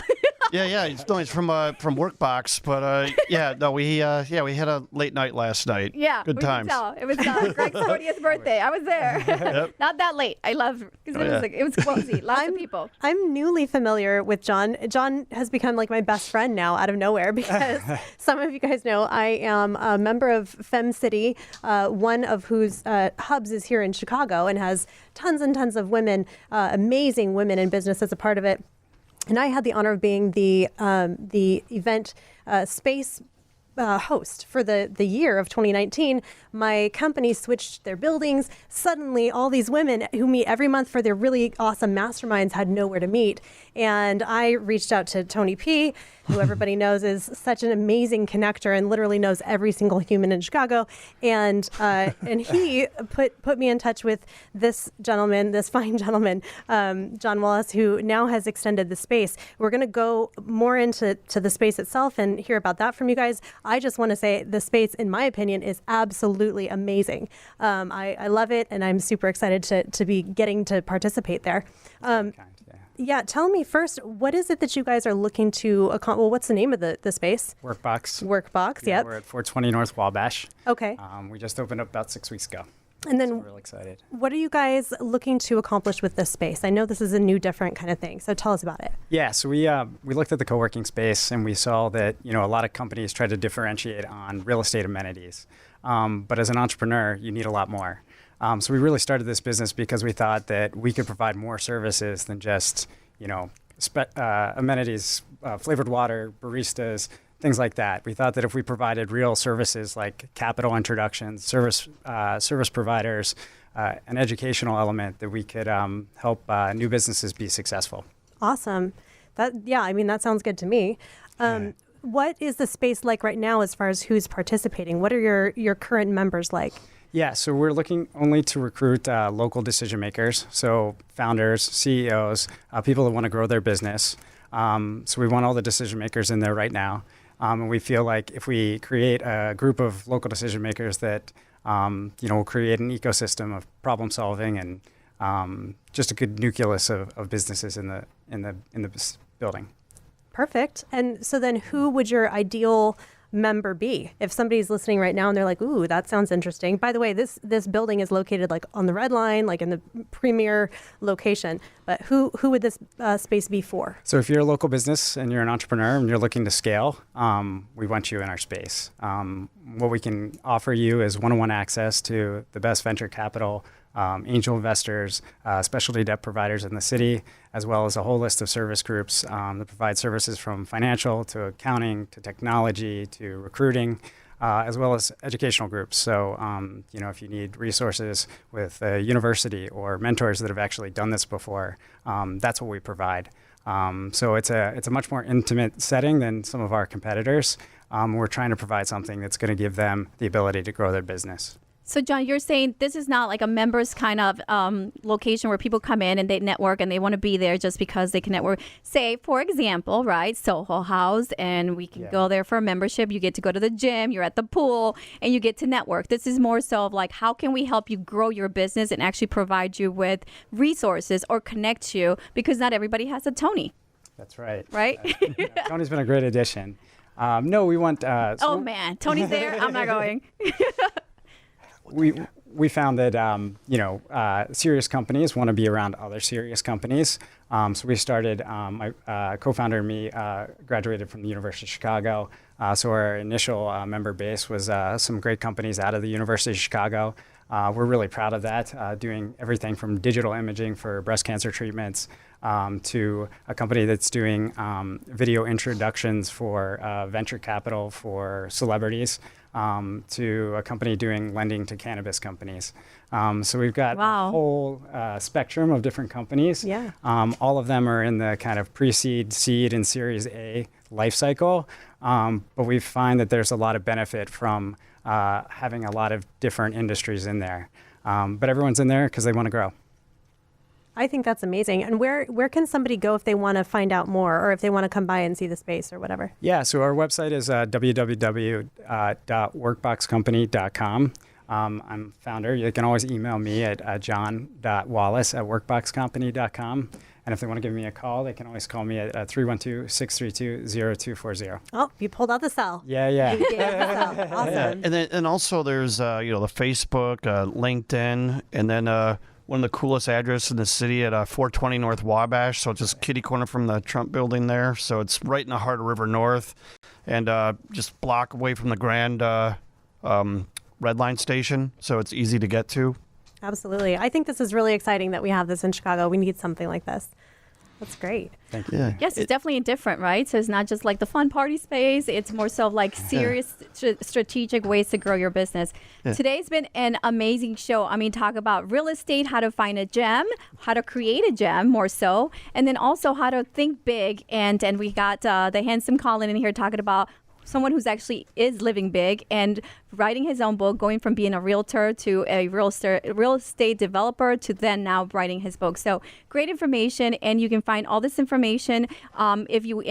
Yeah. It's from Workbox, but yeah, no, we had a late night last night. Yeah, good we times. Can tell. It was Greg's 40th birthday. I was there. Not that late. I love because it was cozy. Lots of people. I'm newly familiar with John. John has become like my best friend now out of nowhere because some of you guys know I am a member of Fem City, one of whose hubs is here in Chicago and has tons and tons of women, amazing women in business as a part of it. And I had the honor of being the event space host for the year of 2019. My company switched their buildings. Suddenly, all these women who meet every month for their really awesome masterminds had nowhere to meet. And I reached out to Tony P., who everybody knows is such an amazing connector and literally knows every single human in Chicago. And he put me in touch with this fine gentleman, John Wallace, who now has extended the space. We're going to go more into the space itself and hear about that from you guys. I just want to say the space, in my opinion, is absolutely amazing. I love it, and I'm super excited to be getting to participate there. Yeah, tell me first, what is it that you guys are looking to accomplish? Well, what's the name of the space? Workbox. Workbox, Yeah, yep. we're at 420 North Wabash. Okay. We just opened up about 6 weeks ago. And then So we're really excited. what are you guys looking to accomplish with this space? I know this is a new, different kind of thing, so tell us about it. Yeah, so we looked at the co-working space and we saw that a lot of companies try to differentiate on real estate amenities, but as an entrepreneur, you need a lot more. So we really started this business because we thought that we could provide more services than just amenities, flavored water, baristas, things like that. We thought that if we provided real services like capital introductions, service providers, an educational element, that we could help new businesses be successful. Awesome. That sounds good to me. What is the space like right now as far as who's participating? What are your current members like? Yeah, so we're looking only to recruit local decision makers, so founders, CEOs, people that want to grow their business. So we want all the decision makers in there right now. And we feel like if we create a group of local decision makers that will create an ecosystem of problem solving and just a good nucleus of businesses in the building. Perfect. And so then who would your ideal member be? If somebody's listening right now and they're like, ooh, that sounds interesting. By the way, this building is located like on the Red Line, like in the premier location. But who would this space be for? So if you're a local business and you're an entrepreneur and you're looking to scale, we want you in our space. What we can offer you is one-on-one access to the best venture capital, angel investors, specialty debt providers in the city, as well as a whole list of service groups that provide services from financial to accounting to technology to recruiting, as well as educational groups. So, if you need resources with a university or mentors that have actually done this before, that's what we provide. So it's a much more intimate setting than some of our competitors. We're trying to provide something that's going to give them the ability to grow their business. So, John, you're saying this is not like a members kind of location where people come in and they network and they want to be there just because they can network. Say, for example, right, Soho House, and we can go there for a membership. You get to go to the gym, you're at the pool, and you get to network. This is more so of like, how can we help you grow your business and actually provide you with resources or connect you, because not everybody has a Tony. That's right. Right? Tony's been a great addition. No, we want... oh, man. Tony's there? I'm not going. We found that serious companies want to be around other serious companies. So we started. My co-founder and me graduated from the University of Chicago. So our initial member base was some great companies out of the University of Chicago. We're really proud of that, doing everything from digital imaging for breast cancer treatments to a company that's doing video introductions for venture capital for celebrities. To a company doing lending to cannabis companies. So we've got a whole spectrum of different companies. Yeah. All of them are in the kind of pre-seed, seed, and Series A life cycle. But we find that there's a lot of benefit from having a lot of different industries in there. But everyone's in there because they want to grow. I think that's amazing. And where can somebody go if they want to find out more, or if they want to come by and see the space or whatever? Yeah, so our website is www.workboxcompany.com. I'm founder. You can always email me at john.wallace@workboxcompany.com. And if they want to give me a call, they can always call me at 312-632-0240. Oh, you pulled out the cell. Yeah, yeah. You did the cell. Awesome. And also there's the Facebook, LinkedIn, and then one of the coolest addresses in the city at 420 North Wabash. So it's just kitty corner from the Trump building there. So it's right in the heart of River North, and just block away from the Grand Red Line station. So it's easy to get to. Absolutely. I think this is really exciting that we have this in Chicago. We need something like this. That's great. Thank you. Yeah. Yes, it's definitely different, right? So it's not just like the fun party space. It's more so like serious strategic ways to grow your business. Yeah. Today's been an amazing show. I mean, talk about real estate, how to find a gem, how to create a gem more so, and then also how to think big. And we got the handsome Colin in here talking about someone who's actually is living big and writing his own book, going from being a realtor to a real estate developer to then now writing his book. So great information, and you can find all this information. If you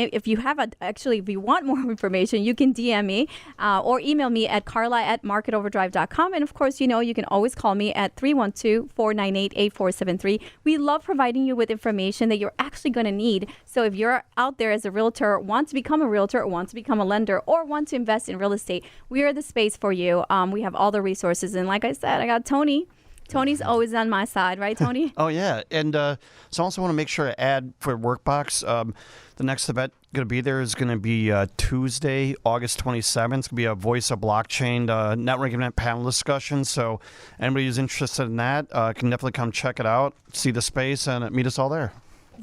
want more information, you can DM me or email me at karla@marketoverdrive.com. And of course, you can always call me at 312-498-8473. We love providing you with information that you're actually going to need. So if you're out there as a realtor, want to become a realtor, or want to become a lender, or want to invest in real estate, we are the space for you. We have all the resources. And like I said, I got Tony. Tony's always on my side, right, Tony? Oh, yeah. And so I also want to make sure to add for Workbox, the next event going to be there is going to be Tuesday, August 27th. It's going to be a Voice of Blockchain networking event panel discussion. So anybody who's interested in that can definitely come check it out, see the space, and meet us all there.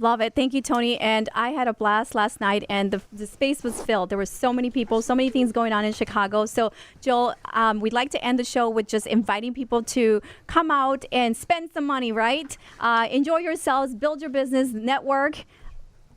Love it. Thank you, Tony. And I had a blast last night, and the space was filled. There were so many people, so many things going on in Chicago. So, Joel, we'd like to end the show with just inviting people to come out and spend some money, right? Enjoy yourselves, build your business, network.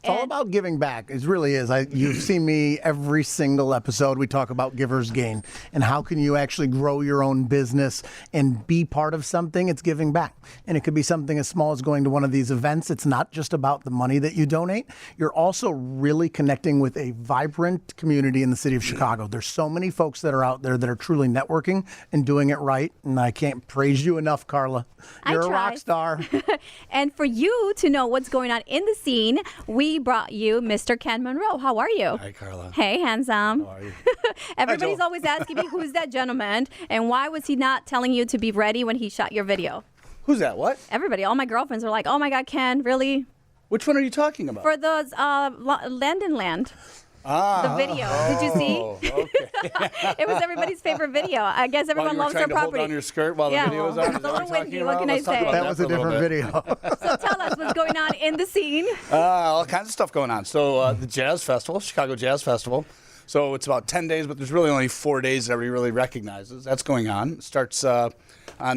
It's all about giving back. It really is. You've seen me every single episode. We talk about Giver's Gain and how can you actually grow your own business and be part of something. It's giving back. And it could be something as small as going to one of these events. It's not just about the money that you donate. You're also really connecting with a vibrant community in the city of Chicago. There's so many folks that are out there that are truly networking and doing it right. And I can't praise you enough, Karla. You're a rock star. And for you to know what's going on in the scene, we brought you Mr. Ken Monroe. How are you? Hi, Karla. Hey, handsome. How are you? Everybody's always asking me who's that gentleman and why was he not telling you to be ready when he shot your video? Who's that? What? Everybody, all my girlfriends are like, oh my God, Ken, really? Which one are you talking about? For the Land and Land. The video. Did you see? Okay. It was everybody's favorite video. I guess everyone loves their While you were trying to hold property. down your skirt while the video was on? It's a little windy. What can I Let's talk say? about That was a for little different bit. video. So tell us what's going on in the scene. All kinds of stuff going on. So the Jazz Festival, Chicago Jazz Festival. So it's about 10 days, but there's really only 4 days that everybody really recognizes. That's going on. It starts on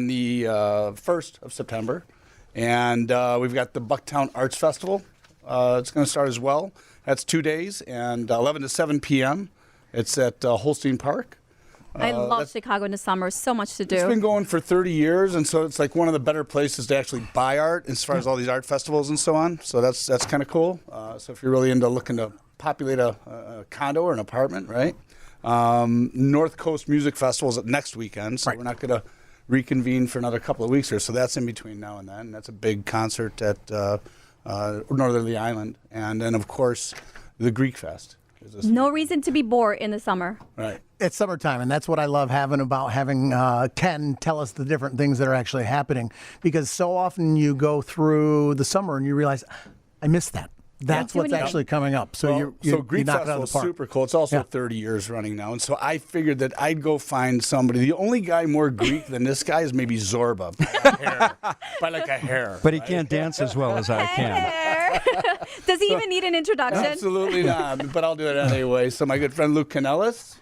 the 1st of September. And we've got the Bucktown Arts Festival. It's going to start as well. That's 2 days, and 11 to 7 p.m. It's at Holstein Park. I love Chicago in the summer. So much to do. It's been going for 30 years, and so it's like one of the better places to actually buy art as far as all these art festivals and so on. So that's kind of cool. So if you're really into looking to populate a condo or an apartment, right? North Coast Music Festival is next weekend, so we're not going to reconvene for another couple of weeks here. So that's in between now and then. That's a big concert at Northerly Island. And then, of course, the Greek Fest. No reason to be bored in the summer. Right. It's summertime, and that's what I love having Ken tell us the different things that are actually happening, because so often you go through the summer and you realize, I missed that. That's what's actually coming up. So so Greek knock it out Festival of is the park. super cool. It's also 30 years running now. And so I figured that I'd go find somebody. The only guy more Greek than this guy is maybe Zorba by like a hair. But he can't dance as well as I can. Does he even need an introduction? Absolutely not, but I'll do it anyway. So my good friend Luke Canellis.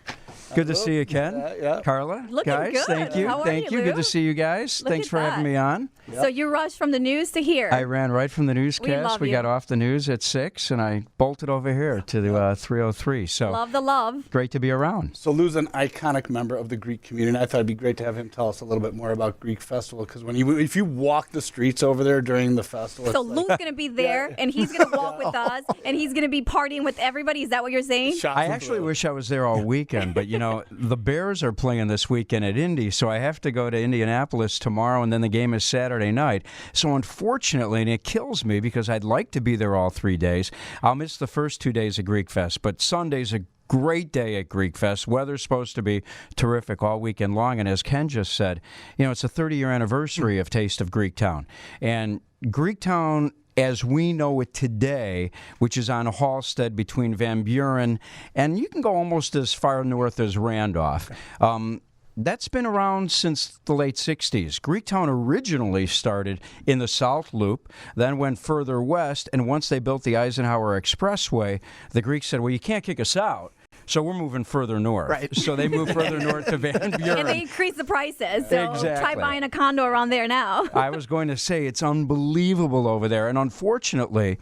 Good to see you, Ken. Yeah. Karla, Looking guys, good. thank you. How are Thank you, you. Good Lou? to see you guys. Look Thanks at for having that. me on. So you rushed from the news to here. I ran right from the newscast. love We you. got off the news at 6, and I bolted over here to the 303. So Love the love. great to be around. So Lou's an iconic member of the Greek community. I thought it'd be great to have him tell us a little bit more about Greek Festival, because if you walk the streets over there during the festival, So it's like Lou's going to be there, and he's going to walk with us, and he's going to be partying with everybody. Is that what you're saying? shots I of actually blue. wish I was there all weekend, but the Bears are playing this weekend at Indy, so I have to go to Indianapolis tomorrow, and then the game is Saturday night. So unfortunately, and it kills me because I'd like to be there all 3 days, I'll miss the first 2 days of Greek Fest, but Sunday's a great day at Greek Fest. Weather's supposed to be terrific all weekend long, and as Ken just said, it's a 30-year anniversary of Taste of Greektown, and Greektown as we know it today, which is on Halstead between Van Buren, and you can go almost as far north as Randolph. That's been around since the late 60s. Greektown originally started in the South Loop, then went further west, and once they built the Eisenhower Expressway, the Greeks said, well, you can't kick us out. So we're moving further north. Right. So they moved further north to Van Buren. And they increased the prices. So try Exactly. buying a condo around there now. I was going to say it's unbelievable over there. And unfortunately,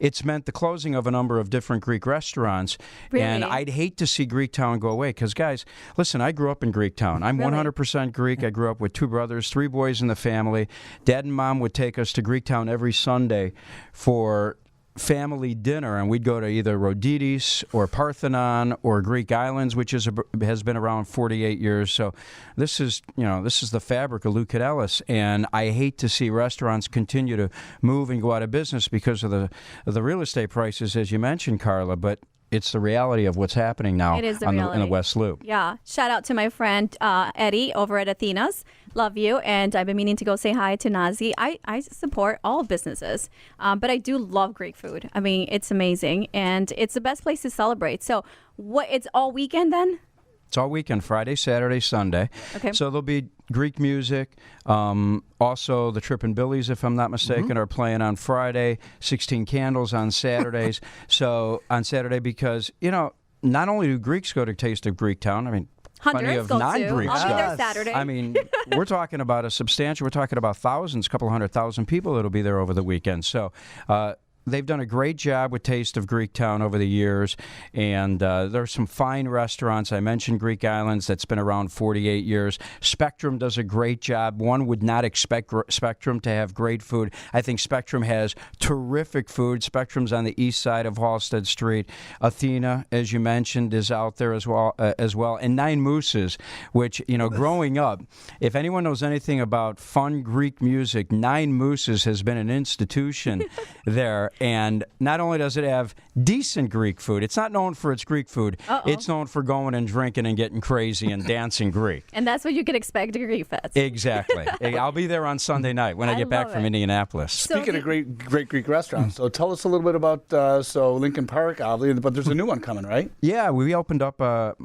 it's meant the closing of a number of different Greek restaurants. Really? And I'd hate to see Greektown go away because, guys, listen, I grew up in Greektown. I'm Really? 100% Greek. I grew up with 2 brothers, 3 boys in the family. Dad and Mom would take us to Greektown every Sunday for family dinner, and we'd go to either Roditis or Parthenon or Greek Islands, which has been around 48 years. So this is the fabric of Lou Cadellis, and I hate to see restaurants continue to move and go out of business because of the real estate prices, as you mentioned, Karla, but it's the reality of what's happening now It is the in the reality. West Loop. Yeah. Shout out to my friend Eddie over at Athena's. Love you. And I've been meaning to go say hi to Nazi. I support all businesses, but I do love Greek food. I mean, it's amazing. And it's the best place to celebrate. So it's all weekend then? It's all weekend, Friday, Saturday, Sunday. Okay. So there'll be Greek music. Also, the Trippin' Billies, if I'm not mistaken, are playing on Friday. 16 Candles on Saturdays. So on Saturday, because, not only do Greeks go to Taste of Greektown, I mean, plenty Hundreds of go non-Greeks to. I'll be go. there Saturday. I mean, we're talking about thousands, a couple 100,000 people that'll be there over the weekend. So they've done a great job with Taste of Greektown over the years, and there's some fine restaurants. I mentioned Greek Islands, that's been around 48 years. Spectrum does a great job. One would not expect Spectrum to have great food. I think Spectrum has terrific food. Spectrum's on the east side of Halstead Street. Athena, as you mentioned, is out there as well. And Nine Mooses, which, growing up, if anyone knows anything about fun Greek music, Nine Mooses has been an institution there. And not only does it have decent Greek food, it's not known for its Greek food. It's known for going and drinking and getting crazy and dancing Greek. And that's what you can expect at Greek Fest. Exactly. I'll be there on Sunday night when I get back love from it. Indianapolis. Speaking of great Greek restaurants, so tell us a little bit about Lincoln Park, Avli, but there's a new one coming, right? Yeah, we opened up,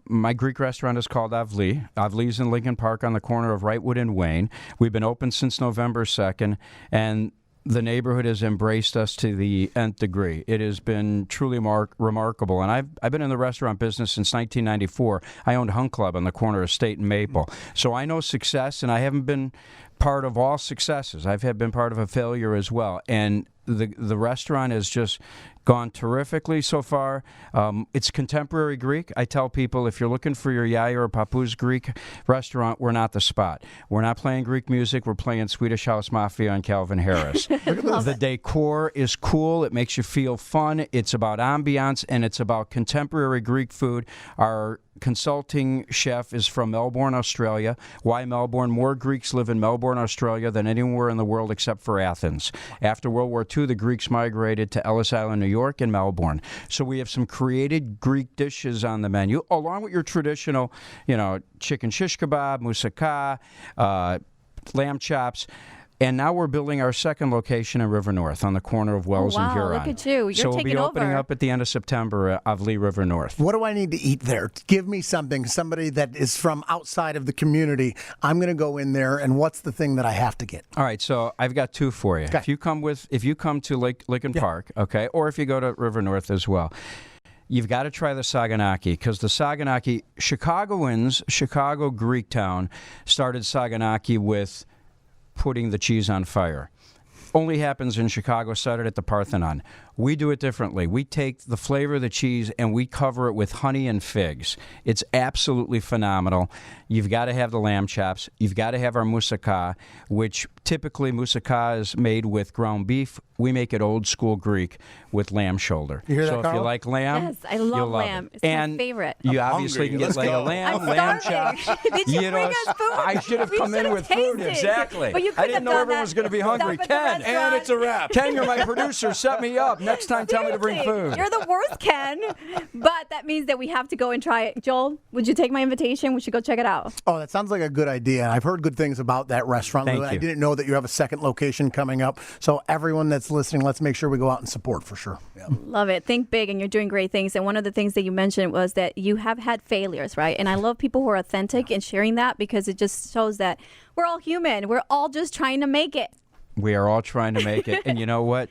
my Greek restaurant is called Avli. Avli's in Lincoln Park on the corner of Wrightwood and Wayne. We've been open since November 2nd, and the neighborhood has embraced us to the nth degree. It has been truly remarkable. And I've been in the restaurant business since 1994. I owned Hunt Club on the corner of State and Maple. So I know success, and I haven't been part of all successes. I've been part of a failure as well. And the restaurant has just gone terrifically so far. It's contemporary Greek. I tell people, if you're looking for your Yaya or Papoose Greek restaurant, we're not the spot. We're not playing Greek music. We're playing Swedish House Mafia and Calvin Harris. The decor is cool. It makes you feel fun. It's about ambiance, and it's about contemporary Greek food. Our consulting chef is from Melbourne, Australia. Why Melbourne? More Greeks live in Melbourne, Australia than anywhere in the world except for Athens. After World War II, the Greeks migrated to Ellis Island, New York, and Melbourne. So we have some created Greek dishes on the menu, along with your traditional, chicken shish kebab, moussaka, lamb chops. And now we're building our second location in River North on the corner of Wells and Huron. Look at you. You're so we'll taking be opening over. up at the end of September at Avli River North. What do I need to eat there? Give me somebody that is from outside of the community. I'm going to go in there, and what's the thing that I have to get? All right, so I've got 2 for you. Okay. If you come to Lincoln Park, okay, or if you go to River North as well, you've got to try the Saganaki, because the Saganaki, Chicago Greektown started Saganaki with putting the cheese on fire. Only happens in Chicago, started at the Parthenon. We do it differently. We take the flavor of the cheese and we cover it with honey and figs. It's absolutely phenomenal. You've got to have the lamb chops. You've got to have our moussaka, which typically moussaka is made with ground beef. We make it old school Greek with lamb shoulder. You hear that, so if Karla? you like lamb, Yes, I you'll love love lamb. it. It's my And favorite. you I'm obviously hungry. can get Let's like go. a lamb, I'm lamb starving. chops. Did you bring us food? I should have We come in should've with food. tasted. Exactly. But you I couldn't didn't have know done everyone that. was going to be Stop hungry. at the Ken, restaurant. And it's a wrap. Ken, you're my producer. Set me up. Next time, tell me to bring Seriously, food. You're the worst, Ken. But that means that we have to go and try it. Joel, would you take my invitation? We should go check it out. Oh, that sounds like a good idea. I've heard good things about that restaurant. Thank Lou, and I you. didn't know that you have a second location coming up. So everyone that's listening, let's make sure we go out and support for sure. Love it. Think big, and you're doing great things. And one of the things that you mentioned was that you have had failures, right? And I love people who are authentic and sharing that, because it just shows that we're all human. We're all just trying to make it. We are all trying to make it. And you know what?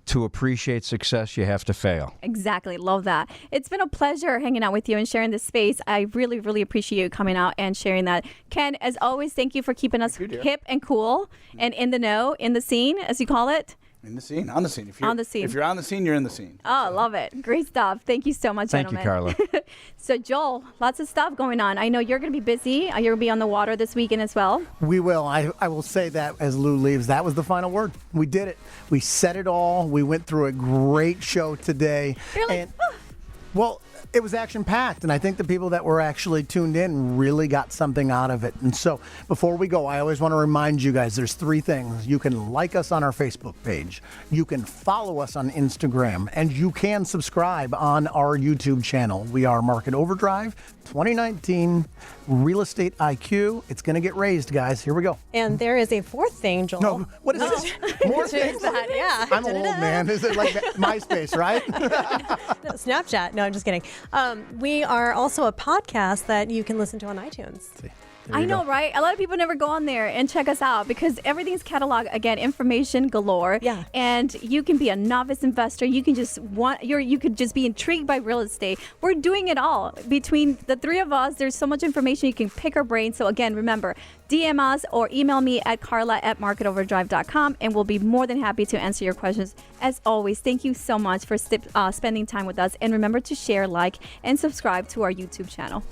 To appreciate success, you have to fail. Exactly. Love that. It's been a pleasure hanging out with you and sharing this space. I really, really appreciate you coming out and sharing that. Ken, as always, thank you for keeping us hip and cool and in the know, in the scene, as you call it. In the scene, on the scene. If you're, On the scene. If you're on the scene, you're in the scene. Oh, love it. Great stuff. Thank you so much, Thank you, gentlemen. Karla. So, Joel, lots of stuff going on. I know you're going to be busy. You're going to be on the water this weekend as well. We will. I will say that as Lou leaves, that was the final word. We did it. We said it all. We went through a great show today. You're like, And, well, it was action-packed, and I think the people that were actually tuned in really got something out of it. And so before we go, I always want to remind you guys, there's three things. You can like us on our Facebook page, you can follow us on Instagram, and you can subscribe on our YouTube channel. We are Market Overdrive 2019 Real Estate IQ. It's going to get raised, guys. Here we go. And there is a fourth thing, Joel. No, what is this? More things? that, yeah. I'm old, man. Is it like MySpace, right? No, Snapchat. No, I'm just kidding. We are also a podcast that you can listen to on iTunes. I know, right? A lot of people never go on there and check us out because everything's cataloged. Again, information galore. Yeah. And you can be a novice investor. You can just you could just be intrigued by real estate. We're doing it all. Between the three of us, there's so much information you can pick our brains. So again, remember, DM us or email me at Karla@marketoverdrive.com, and we'll be more than happy to answer your questions. As always, thank you so much for spending time with us. And remember to share, like, and subscribe to our YouTube channel.